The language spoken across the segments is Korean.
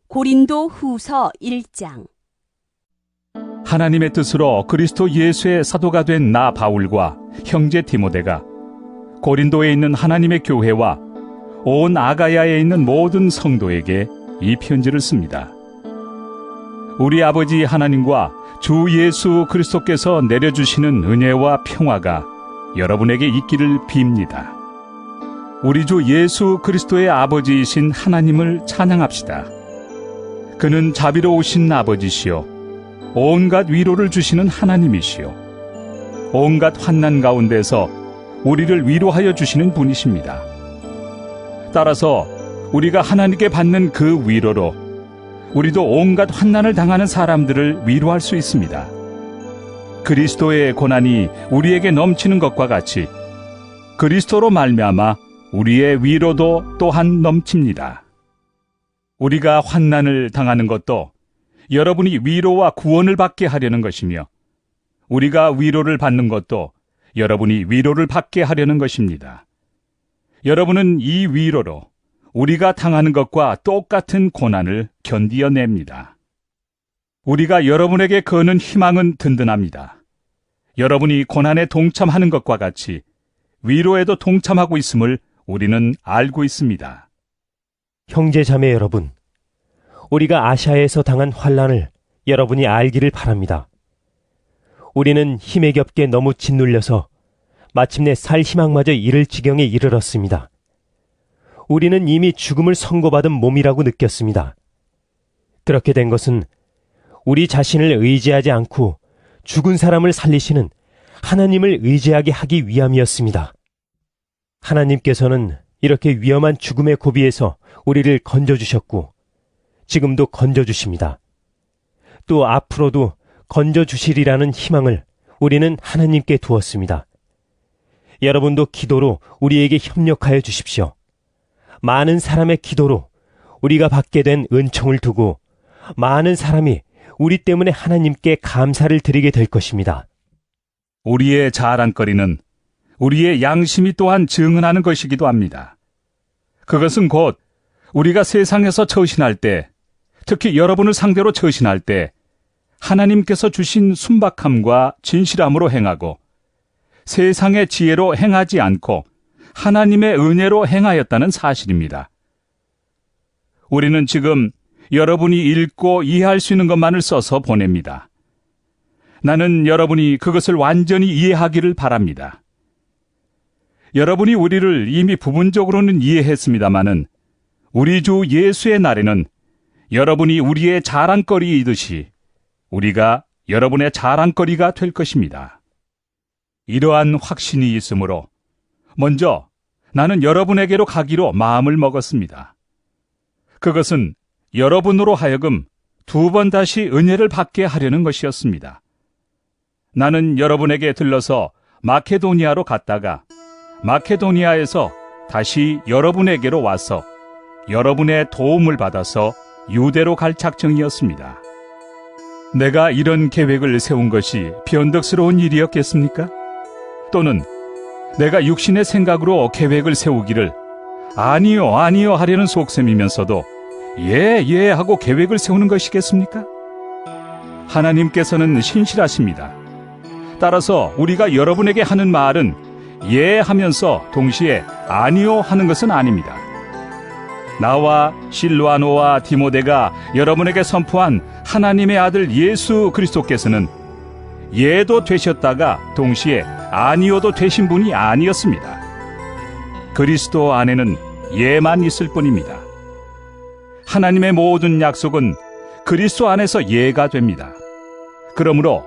고린도 후서 1장. 하나님의 뜻으로 그리스도 예수의 사도가 된 나 바울과 형제 디모데가 고린도에 있는 하나님의 교회와 온 아가야에 있는 모든 성도에게 이 편지를 씁니다. 우리 아버지 하나님과 주 예수 그리스도께서 내려주시는 은혜와 평화가 여러분에게 있기를 빕니다. 우리 주 예수 그리스도의 아버지이신 하나님을 찬양합시다. 그는 자비로우신 아버지시요 온갖 위로를 주시는 하나님이시요 온갖 환난 가운데서 우리를 위로하여 주시는 분이십니다. 따라서 우리가 하나님께 받는 그 위로로 우리도 온갖 환난을 당하는 사람들을 위로할 수 있습니다. 그리스도의 고난이 우리에게 넘치는 것과 같이 그리스도로 말미암아 우리의 위로도 또한 넘칩니다. 우리가 환난을 당하는 것도 여러분이 위로와 구원을 받게 하려는 것이며 우리가 위로를 받는 것도 여러분이 위로를 받게 하려는 것입니다. 여러분은 이 위로로 우리가 당하는 것과 똑같은 고난을 견디어냅니다. 우리가 여러분에게 거는 희망은 든든합니다. 여러분이 고난에 동참하는 것과 같이 위로에도 동참하고 있음을 우리는 알고 있습니다. 형제 자매 여러분, 우리가 아시아에서 당한 환난을 여러분이 알기를 바랍니다. 우리는 힘에 겹게 너무 짓눌려서 마침내 살 희망마저 잃을 지경에 이르렀습니다. 우리는 이미 죽음을 선고받은 몸이라고 느꼈습니다. 그렇게 된 것은 우리 자신을 의지하지 않고 죽은 사람을 살리시는 하나님을 의지하게 하기 위함이었습니다. 하나님께서는 이렇게 위험한 죽음의 고비에서 우리를 건져주셨고 지금도 건져주십니다. 또 앞으로도 건져주시리라는 희망을 우리는 하나님께 두었습니다. 여러분도 기도로 우리에게 협력하여 주십시오. 많은 사람의 기도로 우리가 받게 된 은총을 두고 많은 사람이 우리 때문에 하나님께 감사를 드리게 될 것입니다. 우리의 자랑거리는 우리의 양심이 또한 증언하는 것이기도 합니다. 그것은 곧 우리가 세상에서 처신할 때, 특히 여러분을 상대로 처신할 때 하나님께서 주신 순박함과 진실함으로 행하고 세상의 지혜로 행하지 않고 하나님의 은혜로 행하였다는 사실입니다. 우리는 지금 여러분이 읽고 이해할 수 있는 것만을 써서 보냅니다. 나는 여러분이 그것을 완전히 이해하기를 바랍니다. 여러분이 우리를 이미 부분적으로는 이해했습니다마는 우리 주 예수의 날에는 여러분이 우리의 자랑거리이듯이 우리가 여러분의 자랑거리가 될 것입니다. 이러한 확신이 있으므로 먼저 나는 여러분에게로 가기로 마음을 먹었습니다. 그것은 여러분으로 하여금 두 번 다시 은혜를 받게 하려는 것이었습니다. 나는 여러분에게 들러서 마케도니아로 갔다가 마케도니아에서 다시 여러분에게로 와서 여러분의 도움을 받아서 유대로 갈 작정이었습니다. 내가 이런 계획을 세운 것이 변덕스러운 일이었겠습니까? 또는 내가 육신의 생각으로 계획을 세우기를 아니요 하려는 속셈이면서도 예 하고 계획을 세우는 것이겠습니까? 하나님께서는 신실하십니다. 따라서 우리가 여러분에게 하는 말은 예 하면서 동시에 아니요 하는 것은 아닙니다. 나와 실루아노와 디모데가 여러분에게 선포한 하나님의 아들 예수 그리스도께서는 예도 되셨다가 동시에 아니요도 되신 분이 아니었습니다. 그리스도 안에는 예만 있을 뿐입니다. 하나님의 모든 약속은 그리스도 안에서 예가 됩니다. 그러므로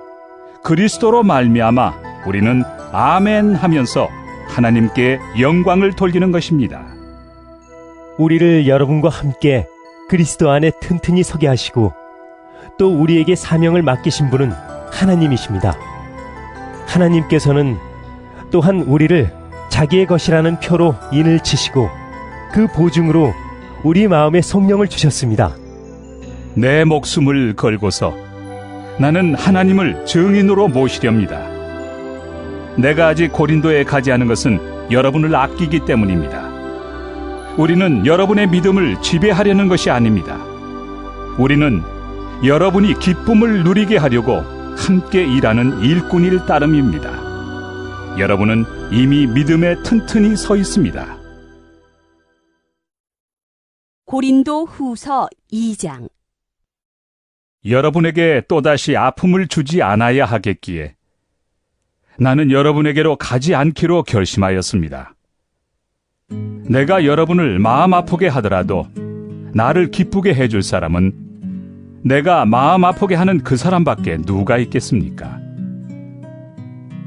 그리스도로 말미암아 우리는 아멘 하면서 하나님께 영광을 돌리는 것입니다. 우리를 여러분과 함께 그리스도 안에 튼튼히 서게 하시고 또 우리에게 사명을 맡기신 분은 하나님이십니다. 하나님께서는 또한 우리를 자기의 것이라는 표로 인을 치시고 그 보증으로 우리 마음에 성령을 주셨습니다. 내 목숨을 걸고서 나는 하나님을 증인으로 모시렵니다. 내가 아직 고린도에 가지 않은 것은 여러분을 아끼기 때문입니다. 우리는 여러분의 믿음을 지배하려는 것이 아닙니다. 우리는 여러분이 기쁨을 누리게 하려고 함께 일하는 일꾼일 따름입니다. 여러분은 이미 믿음에 튼튼히 서 있습니다. 고린도 후서 2장. 여러분에게 또다시 아픔을 주지 않아야 하겠기에 나는 여러분에게로 가지 않기로 결심하였습니다. 내가 여러분을 마음 아프게 하더라도 나를 기쁘게 해줄 사람은 내가 마음 아프게 하는 그 사람밖에 누가 있겠습니까?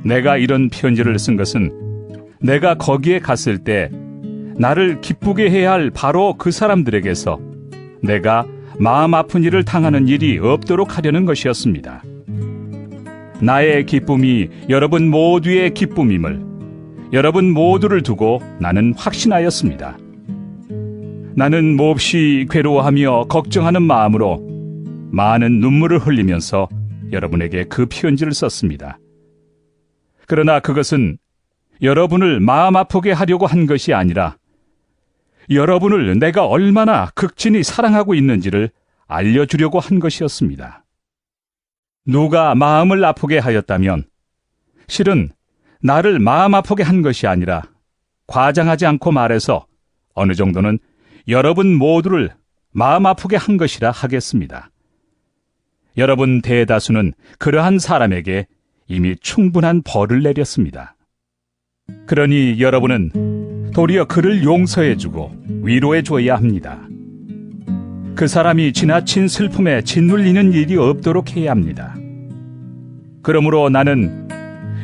내가 이런 편지를 쓴 것은 내가 거기에 갔을 때 나를 기쁘게 해야 할 바로 그 사람들에게서 내가 마음 아픈 일을 당하는 일이 없도록 하려는 것이었습니다. 나의 기쁨이 여러분 모두의 기쁨임을 여러분 모두를 두고 나는 확신하였습니다. 나는 몹시 괴로워하며 걱정하는 마음으로 많은 눈물을 흘리면서 여러분에게 그 편지를 썼습니다. 그러나 그것은 여러분을 마음 아프게 하려고 한 것이 아니라 여러분을 내가 얼마나 극진히 사랑하고 있는지를 알려주려고 한 것이었습니다. 누가 마음을 아프게 하였다면 실은 나를 마음 아프게 한 것이 아니라 과장하지 않고 말해서 어느 정도는 여러분 모두를 마음 아프게 한 것이라 하겠습니다. 여러분 대다수는 그러한 사람에게 이미 충분한 벌을 내렸습니다. 그러니 여러분은 도리어 그를 용서해주고 위로해줘야 합니다. 그 사람이 지나친 슬픔에 짓눌리는 일이 없도록 해야 합니다. 그러므로 나는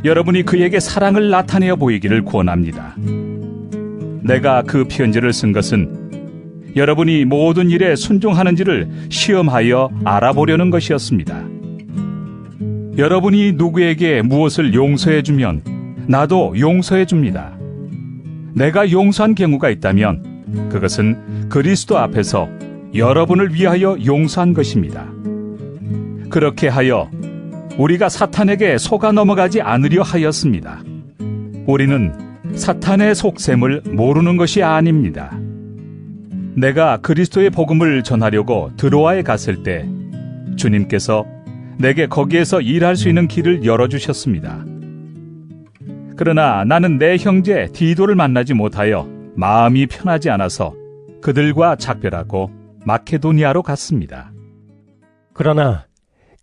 여러분이 그에게 사랑을 나타내어 보이기를 권합니다. 내가 그 편지를 쓴 것은 여러분이 모든 일에 순종하는지를 시험하여 알아보려는 것이었습니다. 여러분이 누구에게 무엇을 용서해주면 나도 용서해줍니다. 내가 용서한 경우가 있다면 그것은 그리스도 앞에서 여러분을 위하여 용서한 것입니다. 그렇게 하여 우리가 사탄에게 속아 넘어가지 않으려 하였습니다. 우리는 사탄의 속셈을 모르는 것이 아닙니다. 내가 그리스도의 복음을 전하려고 드로아에 갔을 때 주님께서 내게 거기에서 일할 수 있는 길을 열어주셨습니다. 그러나 나는 내 형제 디도를 만나지 못하여 마음이 편하지 않아서 그들과 작별하고 마케도니아로 갔습니다. 그러나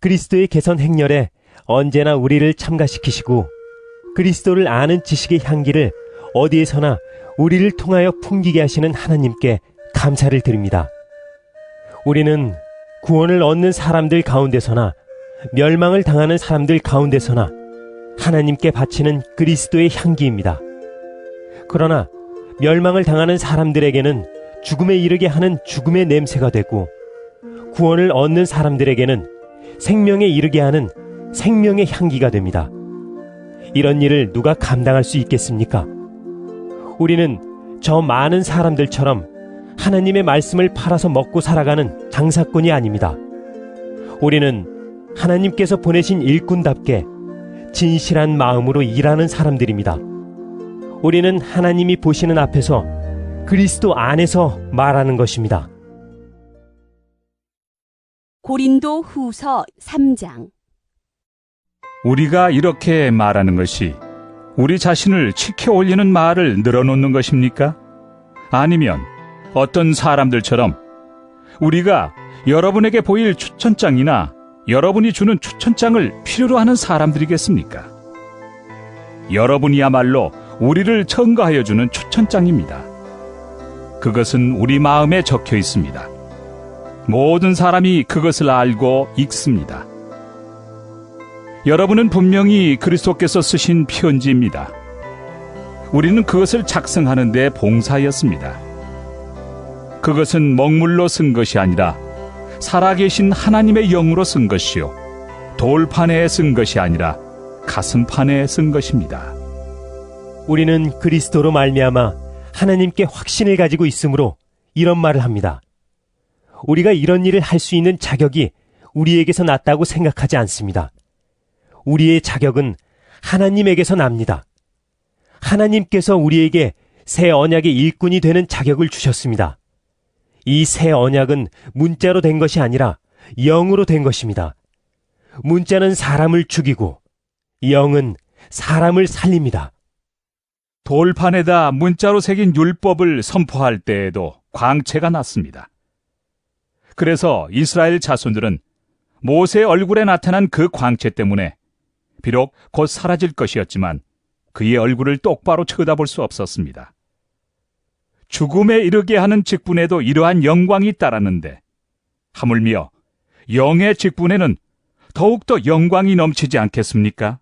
그리스도의 개선 행렬에 언제나 우리를 참가시키시고 그리스도를 아는 지식의 향기를 어디에서나 우리를 통하여 풍기게 하시는 하나님께 감사를 드립니다. 우리는 구원을 얻는 사람들 가운데서나 멸망을 당하는 사람들 가운데서나 하나님께 바치는 그리스도의 향기입니다. 그러나 멸망을 당하는 사람들에게는 죽음에 이르게 하는 죽음의 냄새가 되고 구원을 얻는 사람들에게는 생명에 이르게 하는 생명의 향기가 됩니다. 이런 일을 누가 감당할 수 있겠습니까? 우리는 저 많은 사람들처럼 하나님의 말씀을 팔아서 먹고 살아가는 장사꾼이 아닙니다. 우리는 하나님께서 보내신 일꾼답게 진실한 마음으로 일하는 사람들입니다. 우리는 하나님이 보시는 앞에서 그리스도 안에서 말하는 것입니다. 고린도 후서 3장. 우리가 이렇게 말하는 것이 우리 자신을 치켜 올리는 말을 늘어놓는 것입니까? 아니면 어떤 사람들처럼 우리가 여러분에게 보일 추천장이나 여러분이 주는 추천장을 필요로 하는 사람들이겠습니까? 여러분이야말로 우리를 첨가하여 주는 추천장입니다. 그것은 우리 마음에 적혀 있습니다. 모든 사람이 그것을 알고 읽습니다. 여러분은 분명히 그리스도께서 쓰신 편지입니다. 우리는 그것을 작성하는 데 봉사하였습니다. 그것은 먹물로 쓴 것이 아니라 살아계신 하나님의 영으로 쓴 것이요 돌판에 쓴 것이 아니라 가슴판에 쓴 것입니다. 우리는 그리스도로 말미암아 하나님께 확신을 가지고 있으므로 이런 말을 합니다. 우리가 이런 일을 할 수 있는 자격이 우리에게서 났다고 생각하지 않습니다. 우리의 자격은 하나님에게서 납니다. 하나님께서 우리에게 새 언약의 일꾼이 되는 자격을 주셨습니다. 이 새 언약은 문자로 된 것이 아니라 영으로 된 것입니다. 문자는 사람을 죽이고 영은 사람을 살립니다. 돌판에다 문자로 새긴 율법을 선포할 때에도 광채가 났습니다. 그래서 이스라엘 자손들은 모세의 얼굴에 나타난 그 광채 때문에 비록 곧 사라질 것이었지만 그의 얼굴을 똑바로 쳐다볼 수 없었습니다. 죽음에 이르게 하는 직분에도 이러한 영광이 따랐는데 하물며 영의 직분에는 더욱더 영광이 넘치지 않겠습니까?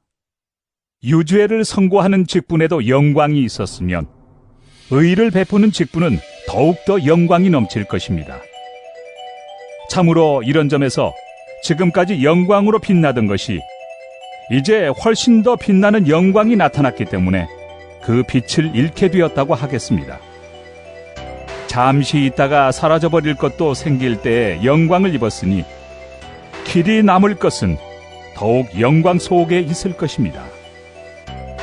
유죄를 선고하는 직분에도 영광이 있었으면 의를 베푸는 직분은 더욱더 영광이 넘칠 것입니다. 참으로 이런 점에서 지금까지 영광으로 빛나던 것이 이제 훨씬 더 빛나는 영광이 나타났기 때문에 그 빛을 잃게 되었다고 하겠습니다. 잠시 있다가 사라져버릴 것도 생길 때에 영광을 입었으니 길이 남을 것은 더욱 영광 속에 있을 것입니다.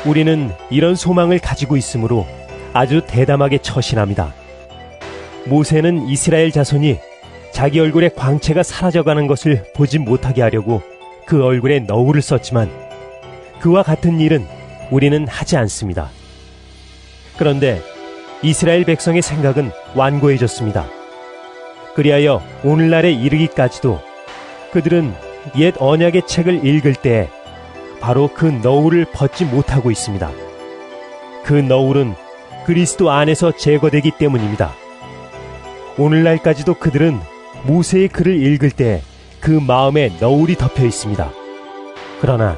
우리는 이런 소망을 가지고 있으므로 아주 대담하게 처신합니다. 모세는 이스라엘 자손이 자기 얼굴의 광채가 사라져가는 것을 보지 못하게 하려고 그 얼굴에 너울을 썼지만 그와 같은 일은 우리는 하지 않습니다. 그런데 이스라엘 백성의 생각은 완고해졌습니다. 그리하여 오늘날에 이르기까지도 그들은 옛 언약의 책을 읽을 때에 바로 그 너울을 벗지 못하고 있습니다. 그 너울은 그리스도 안에서 제거되기 때문입니다. 오늘날까지도 그들은 모세의 글을 읽을 때 그 마음에 너울이 덮여 있습니다. 그러나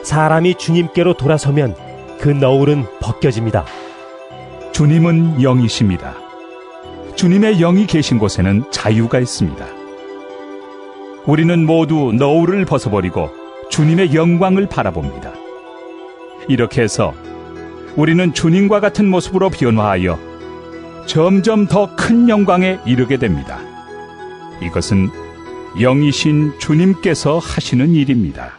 사람이 주님께로 돌아서면 그 너울은 벗겨집니다. 주님은 영이십니다. 주님의 영이 계신 곳에는 자유가 있습니다. 우리는 모두 너울을 벗어버리고 주님의 영광을 바라봅니다. 이렇게 해서 우리는 주님과 같은 모습으로 변화하여 점점 더 큰 영광에 이르게 됩니다. 이것은 영이신 주님께서 하시는 일입니다.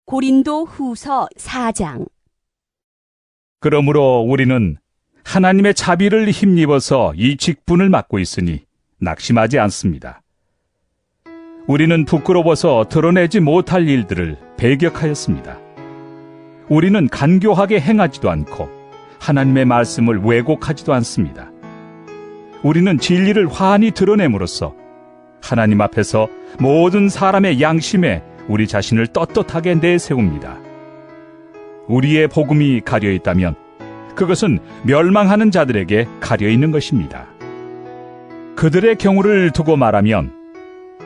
고린도 후서 4장. 그러므로 우리는 하나님의 자비를 힘입어서 이 직분을 맡고 있으니 낙심하지 않습니다. 우리는 부끄러워서 드러내지 못할 일들을 배격하였습니다. 우리는 간교하게 행하지도 않고 하나님의 말씀을 왜곡하지도 않습니다. 우리는 진리를 환히 드러냄으로써 하나님 앞에서 모든 사람의 양심에 우리 자신을 떳떳하게 내세웁니다. 우리의 복음이 가려 있다면 그것은 멸망하는 자들에게 가려 있는 것입니다. 그들의 경우를 두고 말하면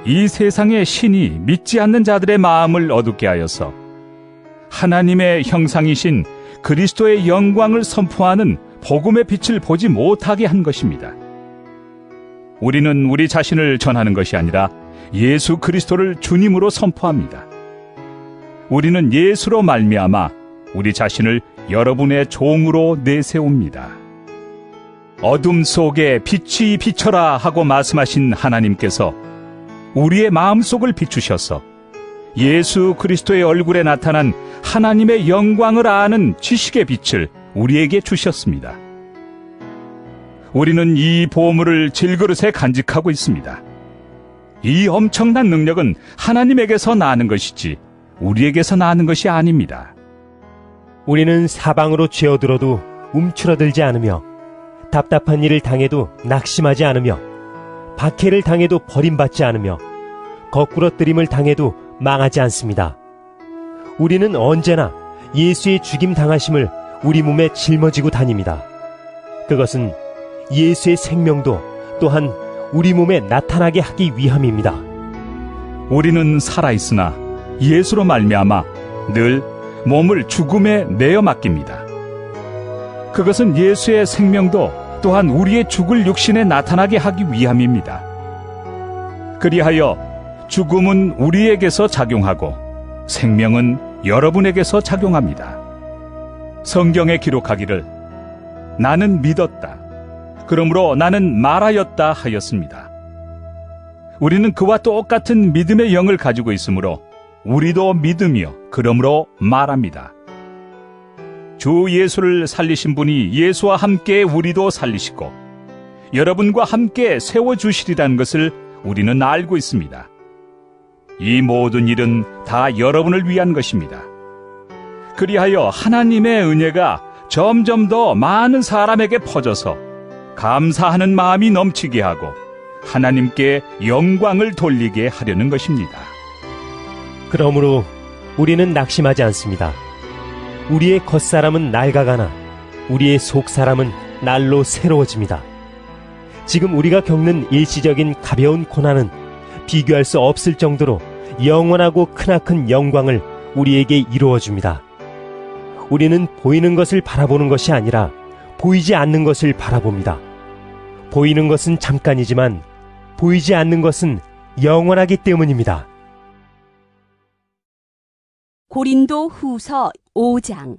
이 세상의 신이 믿지 않는 자들의 마음을 어둡게 하여서 하나님의 형상이신 그리스도의 영광을 선포하는 복음의 빛을 보지 못하게 한 것입니다. 우리는 우리 자신을 전하는 것이 아니라 예수 그리스도를 주님으로 선포합니다. 우리는 예수로 말미암아 우리 자신을 여러분의 종으로 내세웁니다. 어둠 속에 빛이 비쳐라 하고 말씀하신 하나님께서 우리의 마음속을 비추셔서 예수 그리스도의 얼굴에 나타난 하나님의 영광을 아는 지식의 빛을 우리에게 주셨습니다. 우리는 이 보물을 질그릇에 간직하고 있습니다. 이 엄청난 능력은 하나님에게서 나는 것이지 우리에게서 나는 것이 아닙니다. 우리는 사방으로 쥐어들어도 움츠러들지 않으며 답답한 일을 당해도 낙심하지 않으며 박해를 당해도 버림받지 않으며 거꾸러뜨림을 당해도 망하지 않습니다. 우리는 언제나 예수의 죽임 당하심을 우리 몸에 짊어지고 다닙니다. 그것은 예수의 생명도 또한 우리 몸에 나타나게 하기 위함입니다. 우리는 살아있으나 예수로 말미암아 늘 몸을 죽음에 내어 맡깁니다. 그것은 예수의 생명도 또한 우리의 죽을 육신에 나타나게 하기 위함입니다. 그리하여 죽음은 우리에게서 작용하고 생명은 여러분에게서 작용합니다. 성경에 기록하기를 나는 믿었다. 그러므로 나는 말하였다 하였습니다. 우리는 그와 똑같은 믿음의 영을 가지고 있으므로 우리도 믿으며 그러므로 말합니다. 주 예수를 살리신 분이 예수와 함께 우리도 살리시고 여러분과 함께 세워주시리라는 것을 우리는 알고 있습니다. 이 모든 일은 다 여러분을 위한 것입니다. 그리하여 하나님의 은혜가 점점 더 많은 사람에게 퍼져서 감사하는 마음이 넘치게 하고 하나님께 영광을 돌리게 하려는 것입니다. 그러므로 우리는 낙심하지 않습니다. 우리의 겉사람은 낡아가나 우리의 속사람은 날로 새로워집니다. 지금 우리가 겪는 일시적인 가벼운 고난은 비교할 수 없을 정도로 영원하고 크나큰 영광을 우리에게 이루어줍니다. 우리는 보이는 것을 바라보는 것이 아니라 보이지 않는 것을 바라봅니다. 보이는 것은 잠깐이지만 보이지 않는 것은 영원하기 때문입니다. 고린도 후서 5장.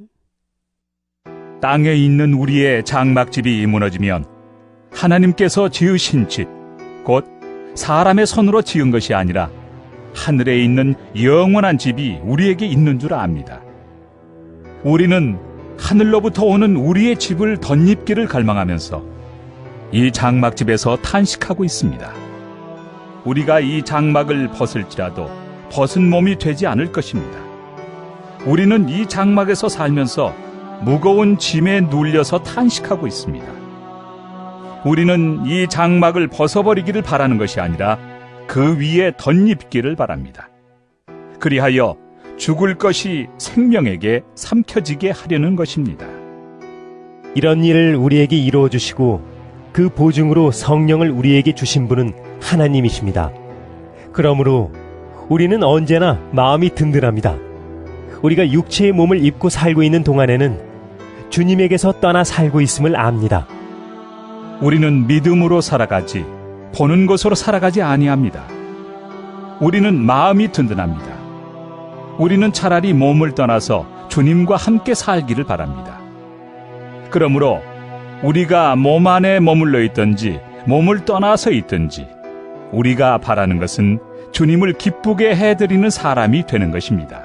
땅에 있는 우리의 장막집이 무너지면 하나님께서 지으신 집, 곧 사람의 손으로 지은 것이 아니라 하늘에 있는 영원한 집이 우리에게 있는 줄 압니다. 우리는 하늘로부터 오는 우리의 집을 덧입기를 갈망하면서 이 장막집에서 탄식하고 있습니다. 우리가 이 장막을 벗을지라도 벗은 몸이 되지 않을 것입니다. 우리는 이 장막에서 살면서 무거운 짐에 눌려서 탄식하고 있습니다. 우리는 이 장막을 벗어버리기를 바라는 것이 아니라 그 위에 덧입기를 바랍니다. 그리하여 죽을 것이 생명에게 삼켜지게 하려는 것입니다. 이런 일을 우리에게 이루어 주시고 그 보증으로 성령을 우리에게 주신 분은 하나님이십니다. 그러므로 우리는 언제나 마음이 든든합니다. 우리가 육체의 몸을 입고 살고 있는 동안에는 주님에게서 떠나 살고 있음을 압니다. 우리는 믿음으로 살아가지 보는 것으로 살아가지 아니합니다. 우리는 마음이 든든합니다. 우리는 차라리 몸을 떠나서 주님과 함께 살기를 바랍니다. 그러므로 우리가 몸 안에 머물러 있든지 몸을 떠나서 있든지 우리가 바라는 것은 주님을 기쁘게 해드리는 사람이 되는 것입니다.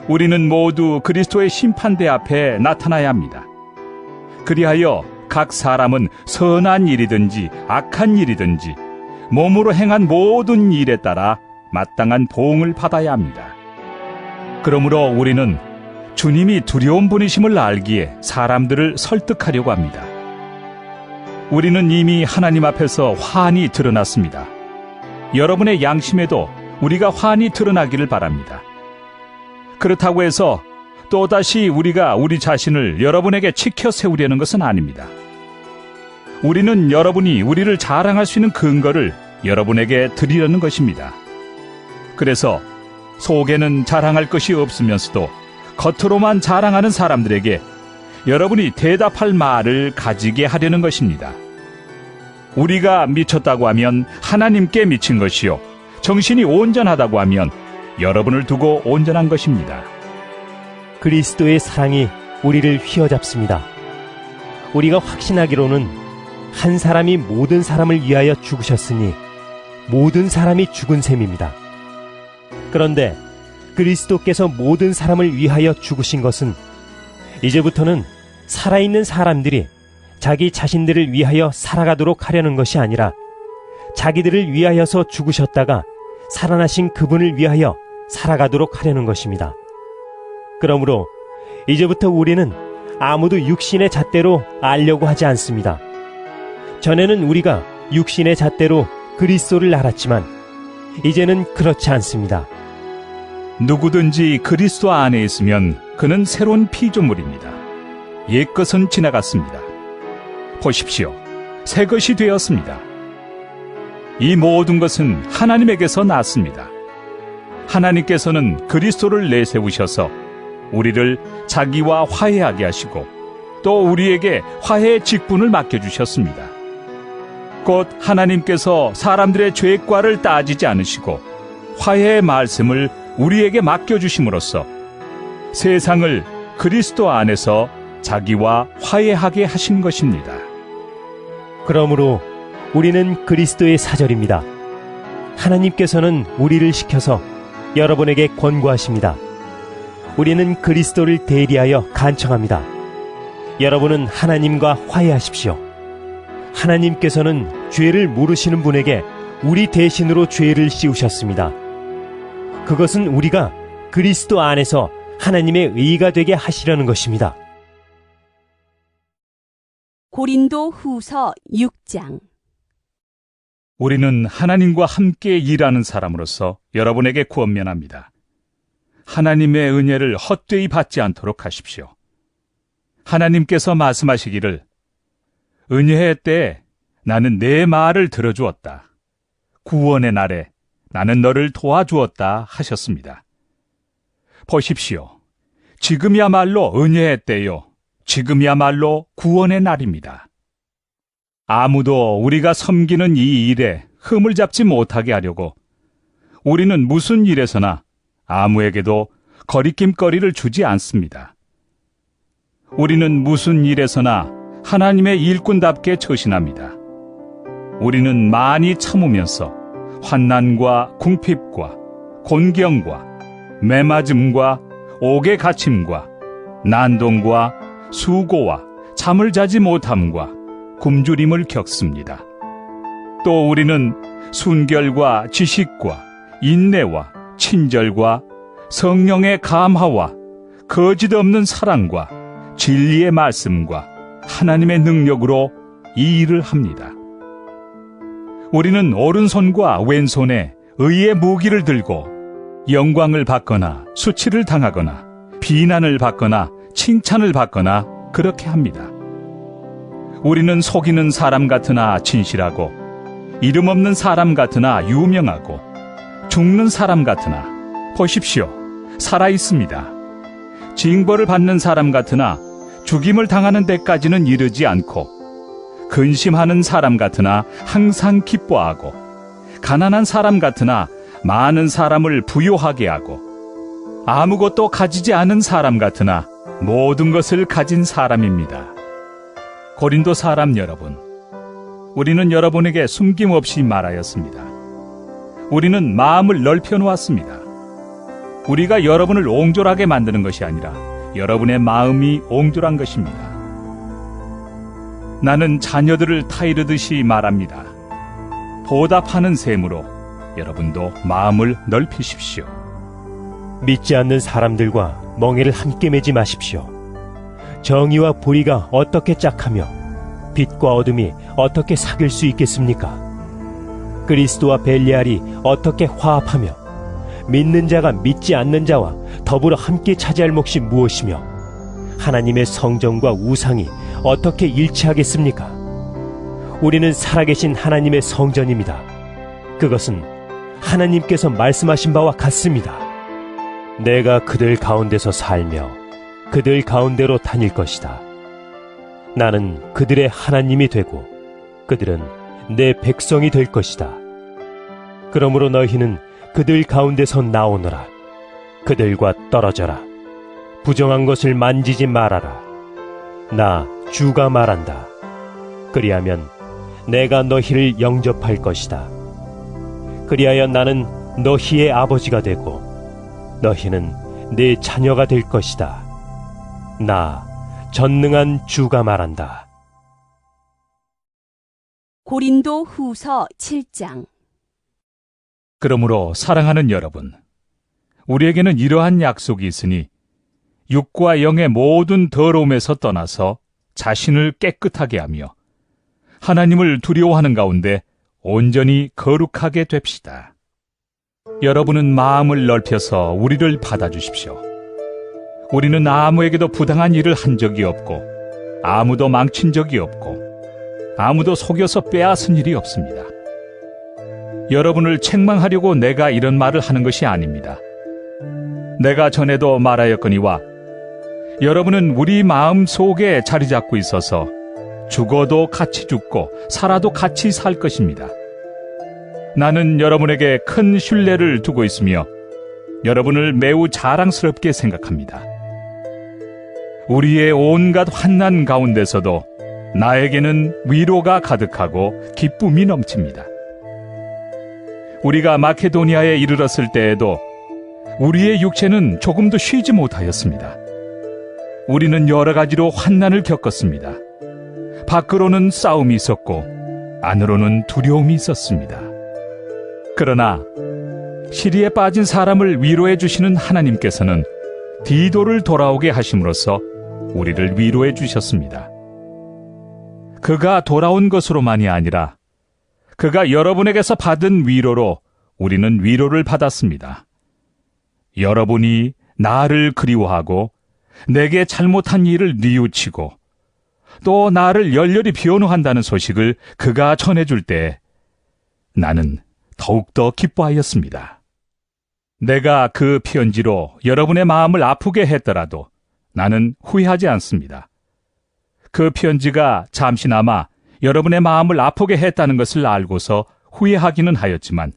우리는 모두 그리스도의 심판대 앞에 나타나야 합니다. 그리하여 각 사람은 선한 일이든지 악한 일이든지 몸으로 행한 모든 일에 따라 마땅한 보응을 받아야 합니다. 그러므로 우리는 주님이 두려운 분이심을 알기에 사람들을 설득하려고 합니다. 우리는 이미 하나님 앞에서 환히 드러났습니다. 여러분의 양심에도 우리가 환히 드러나기를 바랍니다. 그렇다고 해서 또다시 우리가 우리 자신을 여러분에게 치켜 세우려는 것은 아닙니다. 우리는 여러분이 우리를 자랑할 수 있는 근거를 여러분에게 드리려는 것입니다. 그래서 속에는 자랑할 것이 없으면서도 겉으로만 자랑하는 사람들에게 여러분이 대답할 말을 가지게 하려는 것입니다. 우리가 미쳤다고 하면 하나님께 미친 것이요, 정신이 온전하다고 하면 여러분을 두고 온전한 것입니다. 그리스도의 사랑이 우리를 휘어잡습니다. 우리가 확신하기로는 한 사람이 모든 사람을 위하여 죽으셨으니 모든 사람이 죽은 셈입니다. 그런데 그리스도께서 모든 사람을 위하여 죽으신 것은 이제부터는 살아있는 사람들이 자기 자신들을 위하여 살아가도록 하려는 것이 아니라 자기들을 위하여서 죽으셨다가 살아나신 그분을 위하여 살아가도록 하려는 것입니다. 그러므로 이제부터 우리는 아무도 육신의 잣대로 알려고 하지 않습니다. 전에는 우리가 육신의 잣대로 그리스도를 알았지만 이제는 그렇지 않습니다. 누구든지 그리스도 안에 있으면 그는 새로운 피조물입니다. 옛것은 지나갔습니다. 보십시오, 새 것이 되었습니다. 이 모든 것은 하나님에게서 났습니다. 하나님께서는 그리스도를 내세우셔서 우리를 자기와 화해하게 하시고 또 우리에게 화해의 직분을 맡겨주셨습니다. 곧 하나님께서 사람들의 죄과를 따지지 않으시고 화해의 말씀을 우리에게 맡겨주심으로써 세상을 그리스도 안에서 자기와 화해하게 하신 것입니다. 그러므로 우리는 그리스도의 사절입니다. 하나님께서는 우리를 시켜서 여러분에게 권고하십니다. 우리는 그리스도를 대리하여 간청합니다. 여러분은 하나님과 화해하십시오. 하나님께서는 죄를 모르시는 분에게 우리 대신으로 죄를 씌우셨습니다. 그것은 우리가 그리스도 안에서 하나님의 의가 되게 하시려는 것입니다. 고린도 후서 6장. 우리는 하나님과 함께 일하는 사람으로서 여러분에게 권면합니다. 하나님의 은혜를 헛되이 받지 않도록 하십시오. 하나님께서 말씀하시기를 은혜의 때에 나는 내 말을 들어주었다. 구원의 날에 나는 너를 도와주었다 하셨습니다. 보십시오. 지금이야말로 은혜의 때요. 지금이야말로 구원의 날입니다. 아무도 우리가 섬기는 이 일에 흠을 잡지 못하게 하려고 우리는 무슨 일에서나 아무에게도 거리낌거리를 주지 않습니다. 우리는 무슨 일에서나 하나님의 일꾼답게 처신합니다. 우리는 많이 참으면서 환난과 궁핍과 곤경과 매맞음과 옥에 갇힘과 난동과 수고와 잠을 자지 못함과 굶주림을 겪습니다. 또 우리는 순결과 지식과 인내와 친절과 성령의 감화와 거짓 없는 사랑과 진리의 말씀과 하나님의 능력으로 이 일을 합니다. 우리는 오른손과 왼손에 의의 무기를 들고 영광을 받거나 수치를 당하거나 비난을 받거나 칭찬을 받거나 그렇게 합니다. 우리는 속이는 사람 같으나 진실하고 이름 없는 사람 같으나 유명하고 죽는 사람 같으나 보십시오. 살아 있습니다. 징벌을 받는 사람 같으나 죽임을 당하는 데까지는 이르지 않고 근심하는 사람 같으나 항상 기뻐하고 가난한 사람 같으나 많은 사람을 부요하게 하고 아무것도 가지지 않은 사람 같으나 모든 것을 가진 사람입니다. 고린도 사람 여러분, 우리는 여러분에게 숨김없이 말하였습니다. 우리는 마음을 넓혀 놓았습니다. 우리가 여러분을 옹졸하게 만드는 것이 아니라 여러분의 마음이 옹졸한 것입니다. 나는 자녀들을 타이르듯이 말합니다. 보답하는 셈으로 여러분도 마음을 넓히십시오. 믿지 않는 사람들과 멍에를 함께 매지 마십시오. 정의와 불의가 어떻게 짝하며 빛과 어둠이 어떻게 사귈 수 있겠습니까? 그리스도와 벨리알이 어떻게 화합하며 믿는 자가 믿지 않는 자와 더불어 함께 차지할 몫이 무엇이며 하나님의 성전과 우상이 어떻게 일치하겠습니까? 우리는 살아계신 하나님의 성전입니다. 그것은 하나님께서 말씀하신 바와 같습니다. 내가 그들 가운데서 살며 그들 가운데로 다닐 것이다. 나는 그들의 하나님이 되고 그들은 내 백성이 될 것이다. 그러므로 너희는 그들 가운데서 나오너라. 그들과 떨어져라. 부정한 것을 만지지 말아라. 나 주가 말한다. 그리하면 내가 너희를 영접할 것이다. 그리하여 나는 너희의 아버지가 되고 너희는 내 자녀가 될 것이다. 나 전능한 주가 말한다. 고린도 후서 7장. 그러므로 사랑하는 여러분, 우리에게는 이러한 약속이 있으니 육과 영의 모든 더러움에서 떠나서 자신을 깨끗하게 하며 하나님을 두려워하는 가운데 온전히 거룩하게 됩시다. 여러분은 마음을 넓혀서 우리를 받아주십시오. 우리는 아무에게도 부당한 일을 한 적이 없고 아무도 망친 적이 없고 아무도 속여서 빼앗은 일이 없습니다. 여러분을 책망하려고 내가 이런 말을 하는 것이 아닙니다. 내가 전에도 말하였거니와 여러분은 우리 마음 속에 자리 잡고 있어서 죽어도 같이 죽고 살아도 같이 살 것입니다. 나는 여러분에게 큰 신뢰를 두고 있으며 여러분을 매우 자랑스럽게 생각합니다. 우리의 온갖 환난 가운데서도 나에게는 위로가 가득하고 기쁨이 넘칩니다. 우리가 마케도니아에 이르렀을 때에도 우리의 육체는 조금도 쉬지 못하였습니다. 우리는 여러 가지로 환난을 겪었습니다. 밖으로는 싸움이 있었고 안으로는 두려움이 있었습니다. 그러나 시리에 빠진 사람을 위로해 주시는 하나님께서는 디도를 돌아오게 하심으로써 우리를 위로해 주셨습니다. 그가 돌아온 것으로만이 아니라 그가 여러분에게서 받은 위로로 우리는 위로를 받았습니다. 여러분이 나를 그리워하고 내게 잘못한 일을 뉘우치고 또 나를 열렬히 변호한다는 소식을 그가 전해줄 때 나는 더욱더 기뻐하였습니다. 내가 그 편지로 여러분의 마음을 아프게 했더라도 나는 후회하지 않습니다. 그 편지가 잠시나마 여러분의 마음을 아프게 했다는 것을 알고서 후회하기는 하였지만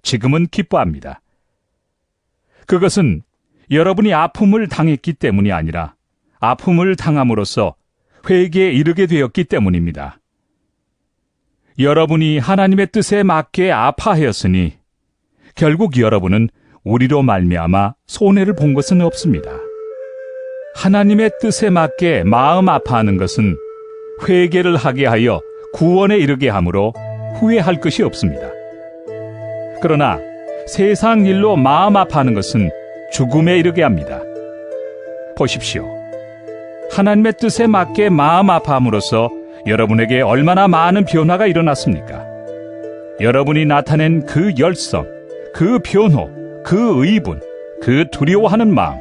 지금은 기뻐합니다. 그것은 여러분이 아픔을 당했기 때문이 아니라 아픔을 당함으로써 회개에 이르게 되었기 때문입니다. 여러분이 하나님의 뜻에 맞게 아파하였으니 결국 여러분은 우리로 말미암아 손해를 본 것은 없습니다. 하나님의 뜻에 맞게 마음 아파하는 것은 회개를 하게 하여 구원에 이르게 하므로 후회할 것이 없습니다. 그러나 세상 일로 마음 아파하는 것은 죽음에 이르게 합니다. 보십시오. 하나님의 뜻에 맞게 마음 아파함으로써 여러분에게 얼마나 많은 변화가 일어났습니까? 여러분이 나타낸 그 열성, 그 변호, 그 의분, 그 두려워하는 마음,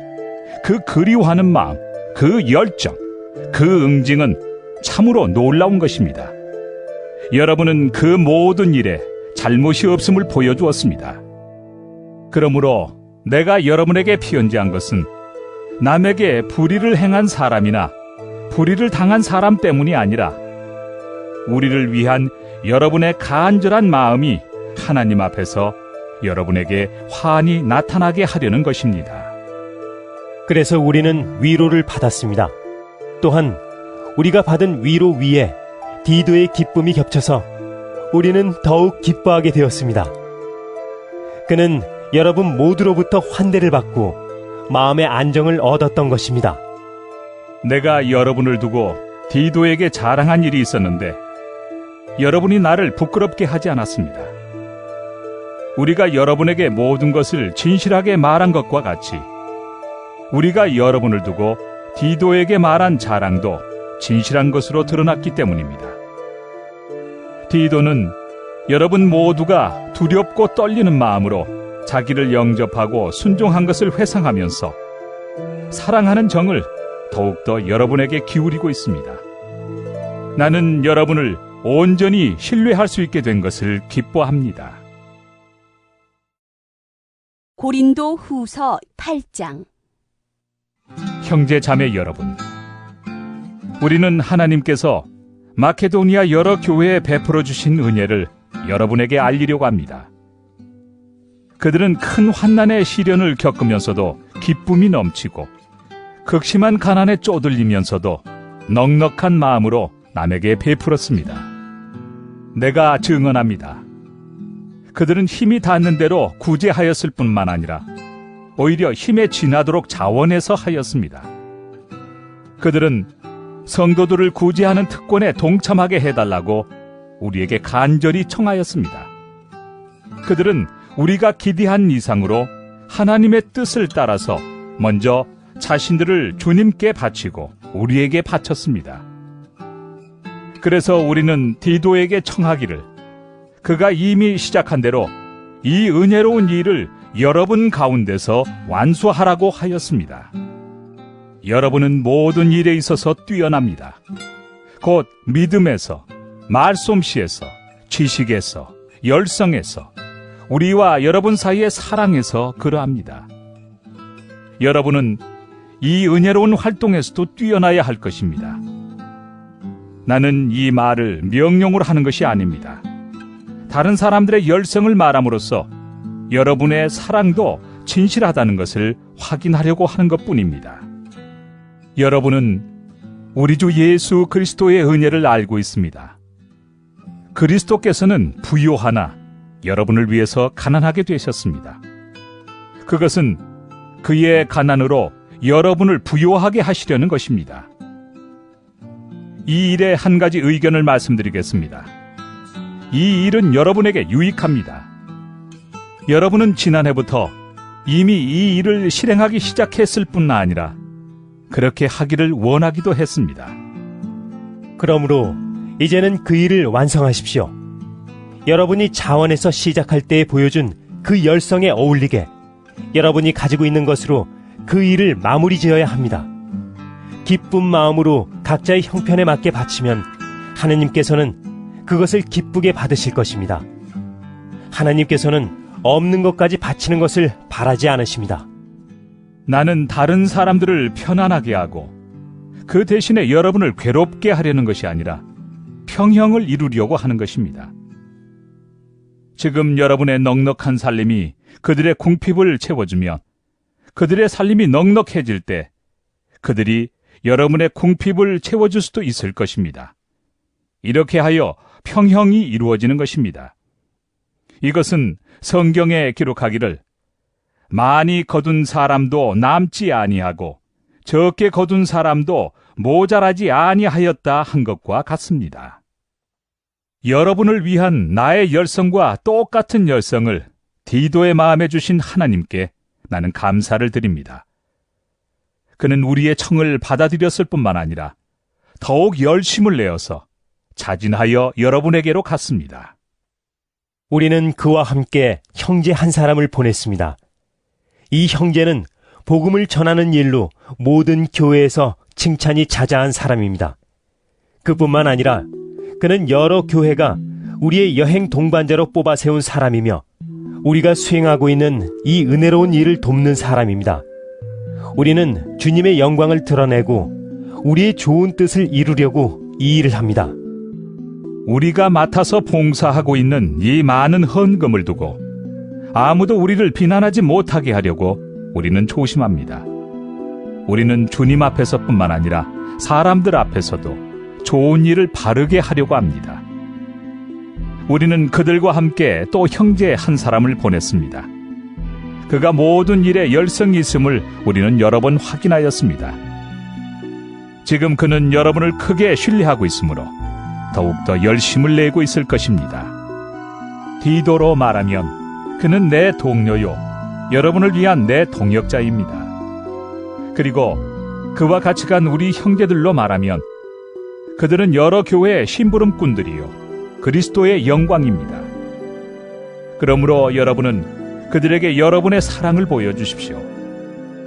그 그리워하는 마음, 그 열정, 그 응징은 참으로 놀라운 것입니다. 여러분은 그 모든 일에 잘못이 없음을 보여주었습니다. 그러므로 내가 여러분에게 편지한 것은 남에게 불의를 행한 사람이나 불의를 당한 사람 때문이 아니라 우리를 위한 여러분의 간절한 마음이 하나님 앞에서 여러분에게 환히 나타나게 하려는 것입니다. 그래서 우리는 위로를 받았습니다. 또한 우리가 받은 위로 위에 디도의 기쁨이 겹쳐서 우리는 더욱 기뻐하게 되었습니다. 그는 여러분 모두로부터 환대를 받고 마음의 안정을 얻었던 것입니다. 내가 여러분을 두고 디도에게 자랑한 일이 있었는데 여러분이 나를 부끄럽게 하지 않았습니다. 우리가 여러분에게 모든 것을 진실하게 말한 것과 같이 우리가 여러분을 두고 디도에게 말한 자랑도 진실한 것으로 드러났기 때문입니다. 디도는 여러분 모두가 두렵고 떨리는 마음으로 자기를 영접하고 순종한 것을 회상하면서 사랑하는 정을 더욱더 여러분에게 기울이고 있습니다. 나는 여러분을 온전히 신뢰할 수 있게 된 것을 기뻐합니다. 고린도 후서 8장. 형제 자매 여러분, 우리는 하나님께서 마케도니아 여러 교회에 베풀어 주신 은혜를 여러분에게 알리려고 합니다. 그들은 큰 환난의 시련을 겪으면서도 기쁨이 넘치고 극심한 가난에 쪼들리면서도 넉넉한 마음으로 남에게 베풀었습니다. 내가 증언합니다. 그들은 힘이 닿는 대로 구제하였을 뿐만 아니라 오히려 힘에 지나도록 자원해서 하였습니다. 그들은 성도들을 구제하는 특권에 동참하게 해달라고 우리에게 간절히 청하였습니다. 그들은 우리가 기대한 이상으로 하나님의 뜻을 따라서 먼저 자신들을 주님께 바치고 우리에게 바쳤습니다. 그래서 우리는 디도에게 청하기를 그가 이미 시작한 대로 이 은혜로운 일을 여러분 가운데서 완수하라고 하였습니다. 여러분은 모든 일에 있어서 뛰어납니다. 곧 믿음에서, 말솜씨에서, 지식에서, 열성에서, 우리와 여러분 사이의 사랑에서 그러합니다. 여러분은 이 은혜로운 활동에서도 뛰어나야 할 것입니다. 나는 이 말을 명령으로 하는 것이 아닙니다. 다른 사람들의 열성을 말함으로써 여러분의 사랑도 진실하다는 것을 확인하려고 하는 것뿐입니다. 여러분은 우리 주 예수 그리스도의 은혜를 알고 있습니다. 그리스도께서는 부요하나 여러분을 위해서 가난하게 되셨습니다. 그것은 그의 가난으로 여러분을 부요하게 하시려는 것입니다. 이 일에 한 가지 의견을 말씀드리겠습니다. 이 일은 여러분에게 유익합니다. 여러분은 지난해부터 이미 이 일을 실행하기 시작했을 뿐 아니라 그렇게 하기를 원하기도 했습니다. 그러므로 이제는 그 일을 완성하십시오. 여러분이 자원에서 시작할 때에 보여준 그 열성에 어울리게 여러분이 가지고 있는 것으로 그 일을 마무리 지어야 합니다. 기쁜 마음으로 각자의 형편에 맞게 바치면 하느님께서는 그것을 기쁘게 받으실 것입니다. 하나님께서는 없는 것까지 바치는 것을 바라지 않으십니다. 나는 다른 사람들을 편안하게 하고 그 대신에 여러분을 괴롭게 하려는 것이 아니라 평형을 이루려고 하는 것입니다. 지금 여러분의 넉넉한 살림이 그들의 궁핍을 채워주면 그들의 살림이 넉넉해질 때 그들이 여러분의 궁핍을 채워줄 수도 있을 것입니다. 이렇게 하여 평형이 이루어지는 것입니다. 이것은 성경에 기록하기를 많이 거둔 사람도 남지 아니하고 적게 거둔 사람도 모자라지 아니하였다 한 것과 같습니다. 여러분을 위한 나의 열성과 똑같은 열성을 디도의 마음에 주신 하나님께 나는 감사를 드립니다. 그는 우리의 청을 받아들였을 뿐만 아니라 더욱 열심을 내어서 자진하여 여러분에게로 갔습니다. 우리는 그와 함께 형제 한 사람을 보냈습니다. 이 형제는 복음을 전하는 일로 모든 교회에서 칭찬이 자자한 사람입니다. 그뿐만 아니라 그는 여러 교회가 우리의 여행 동반자로 뽑아 세운 사람이며 우리가 수행하고 있는 이 은혜로운 일을 돕는 사람입니다. 우리는 주님의 영광을 드러내고 우리의 좋은 뜻을 이루려고 이 일을 합니다. 우리가 맡아서 봉사하고 있는 이 많은 헌금을 두고 아무도 우리를 비난하지 못하게 하려고 우리는 조심합니다. 우리는 주님 앞에서뿐만 아니라 사람들 앞에서도 좋은 일을 바르게 하려고 합니다. 우리는 그들과 함께 또 형제 한 사람을 보냈습니다. 그가 모든 일에 열성이 있음을 우리는 여러 번 확인하였습니다. 지금 그는 여러분을 크게 신뢰하고 있으므로 더욱더 열심을 내고 있을 것입니다. 디도로 말하면 그는 내 동료요, 여러분을 위한 내 동역자입니다. 그리고 그와 같이 간 우리 형제들로 말하면 그들은 여러 교회의 심부름꾼들이요 그리스도의 영광입니다. 그러므로 여러분은 그들에게 여러분의 사랑을 보여주십시오.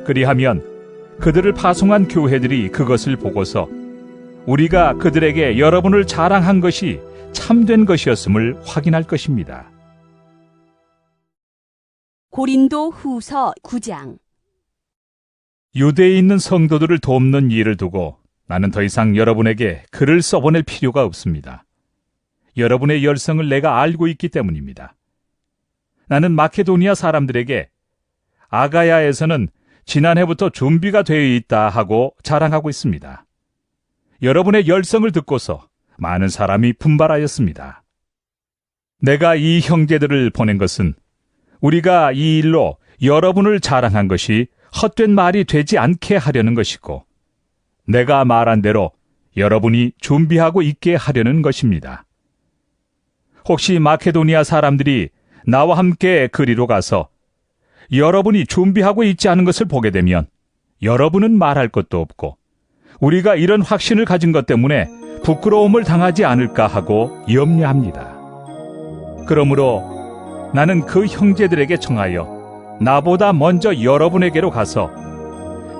그리하면 그들을 파송한 교회들이 그것을 보고서 우리가 그들에게 여러분을 자랑한 것이 참된 것이었음을 확인할 것입니다. 고린도 후서 9장. 유대에 있는 성도들을 돕는 일을 두고 나는 더 이상 여러분에게 글을 써보낼 필요가 없습니다. 여러분의 열성을 내가 알고 있기 때문입니다. 나는 마케도니아 사람들에게 아가야에서는 지난해부터 준비가 되어 있다 하고 자랑하고 있습니다. 여러분의 열성을 듣고서 많은 사람이 분발하였습니다. 내가 이 형제들을 보낸 것은 우리가 이 일로 여러분을 자랑한 것이 헛된 말이 되지 않게 하려는 것이고 내가 말한 대로 여러분이 준비하고 있게 하려는 것입니다. 혹시 마케도니아 사람들이 나와 함께 그리로 가서 여러분이 준비하고 있지 않은 것을 보게 되면 여러분은 말할 것도 없고 우리가 이런 확신을 가진 것 때문에 부끄러움을 당하지 않을까 하고 염려합니다. 그러므로 나는 그 형제들에게 청하여 나보다 먼저 여러분에게로 가서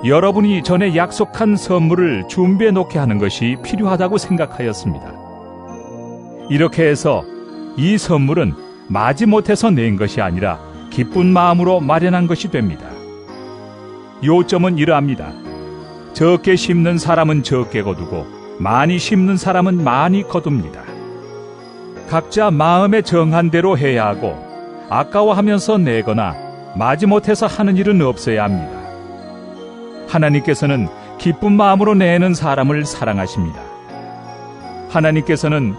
여러분이 전에 약속한 선물을 준비해 놓게 하는 것이 필요하다고 생각하였습니다. 이렇게 해서 이 선물은 마지못해서 낸 것이 아니라 기쁜 마음으로 마련한 것이 됩니다. 요점은 이러합니다. 적게 심는 사람은 적게 거두고 많이 심는 사람은 많이 거둡니다. 각자 마음에 정한 대로 해야 하고 아까워하면서 내거나 마지못해서 하는 일은 없어야 합니다. 하나님께서는 기쁜 마음으로 내는 사람을 사랑하십니다. 하나님께서는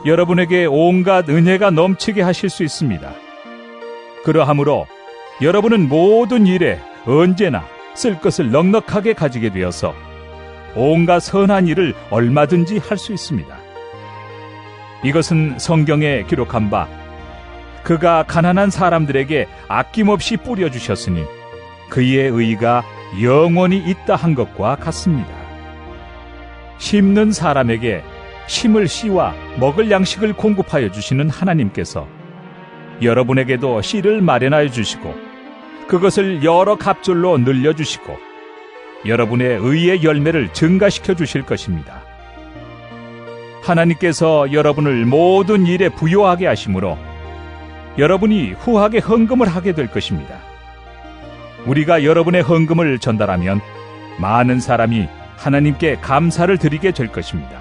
여러분에게 온갖 은혜가 넘치게 하실 수 있습니다. 그러하므로 여러분은 모든 일에 언제나 쓸 것을 넉넉하게 가지게 되어서 온갖 선한 일을 얼마든지 할 수 있습니다. 이것은 성경에 기록한 바 그가 가난한 사람들에게 아낌없이 뿌려주셨으니 그의 의가 영원히 있다 한 것과 같습니다. 심는 사람에게 심을 씨와 먹을 양식을 공급하여 주시는 하나님께서 여러분에게도 씨를 마련하여 주시고 그것을 여러 갑절로 늘려주시고 여러분의 의의 열매를 증가시켜 주실 것입니다. 하나님께서 여러분을 모든 일에 부요하게 하심으로 여러분이 후하게 헌금을 하게 될 것입니다. 우리가 여러분의 헌금을 전달하면 많은 사람이 하나님께 감사를 드리게 될 것입니다.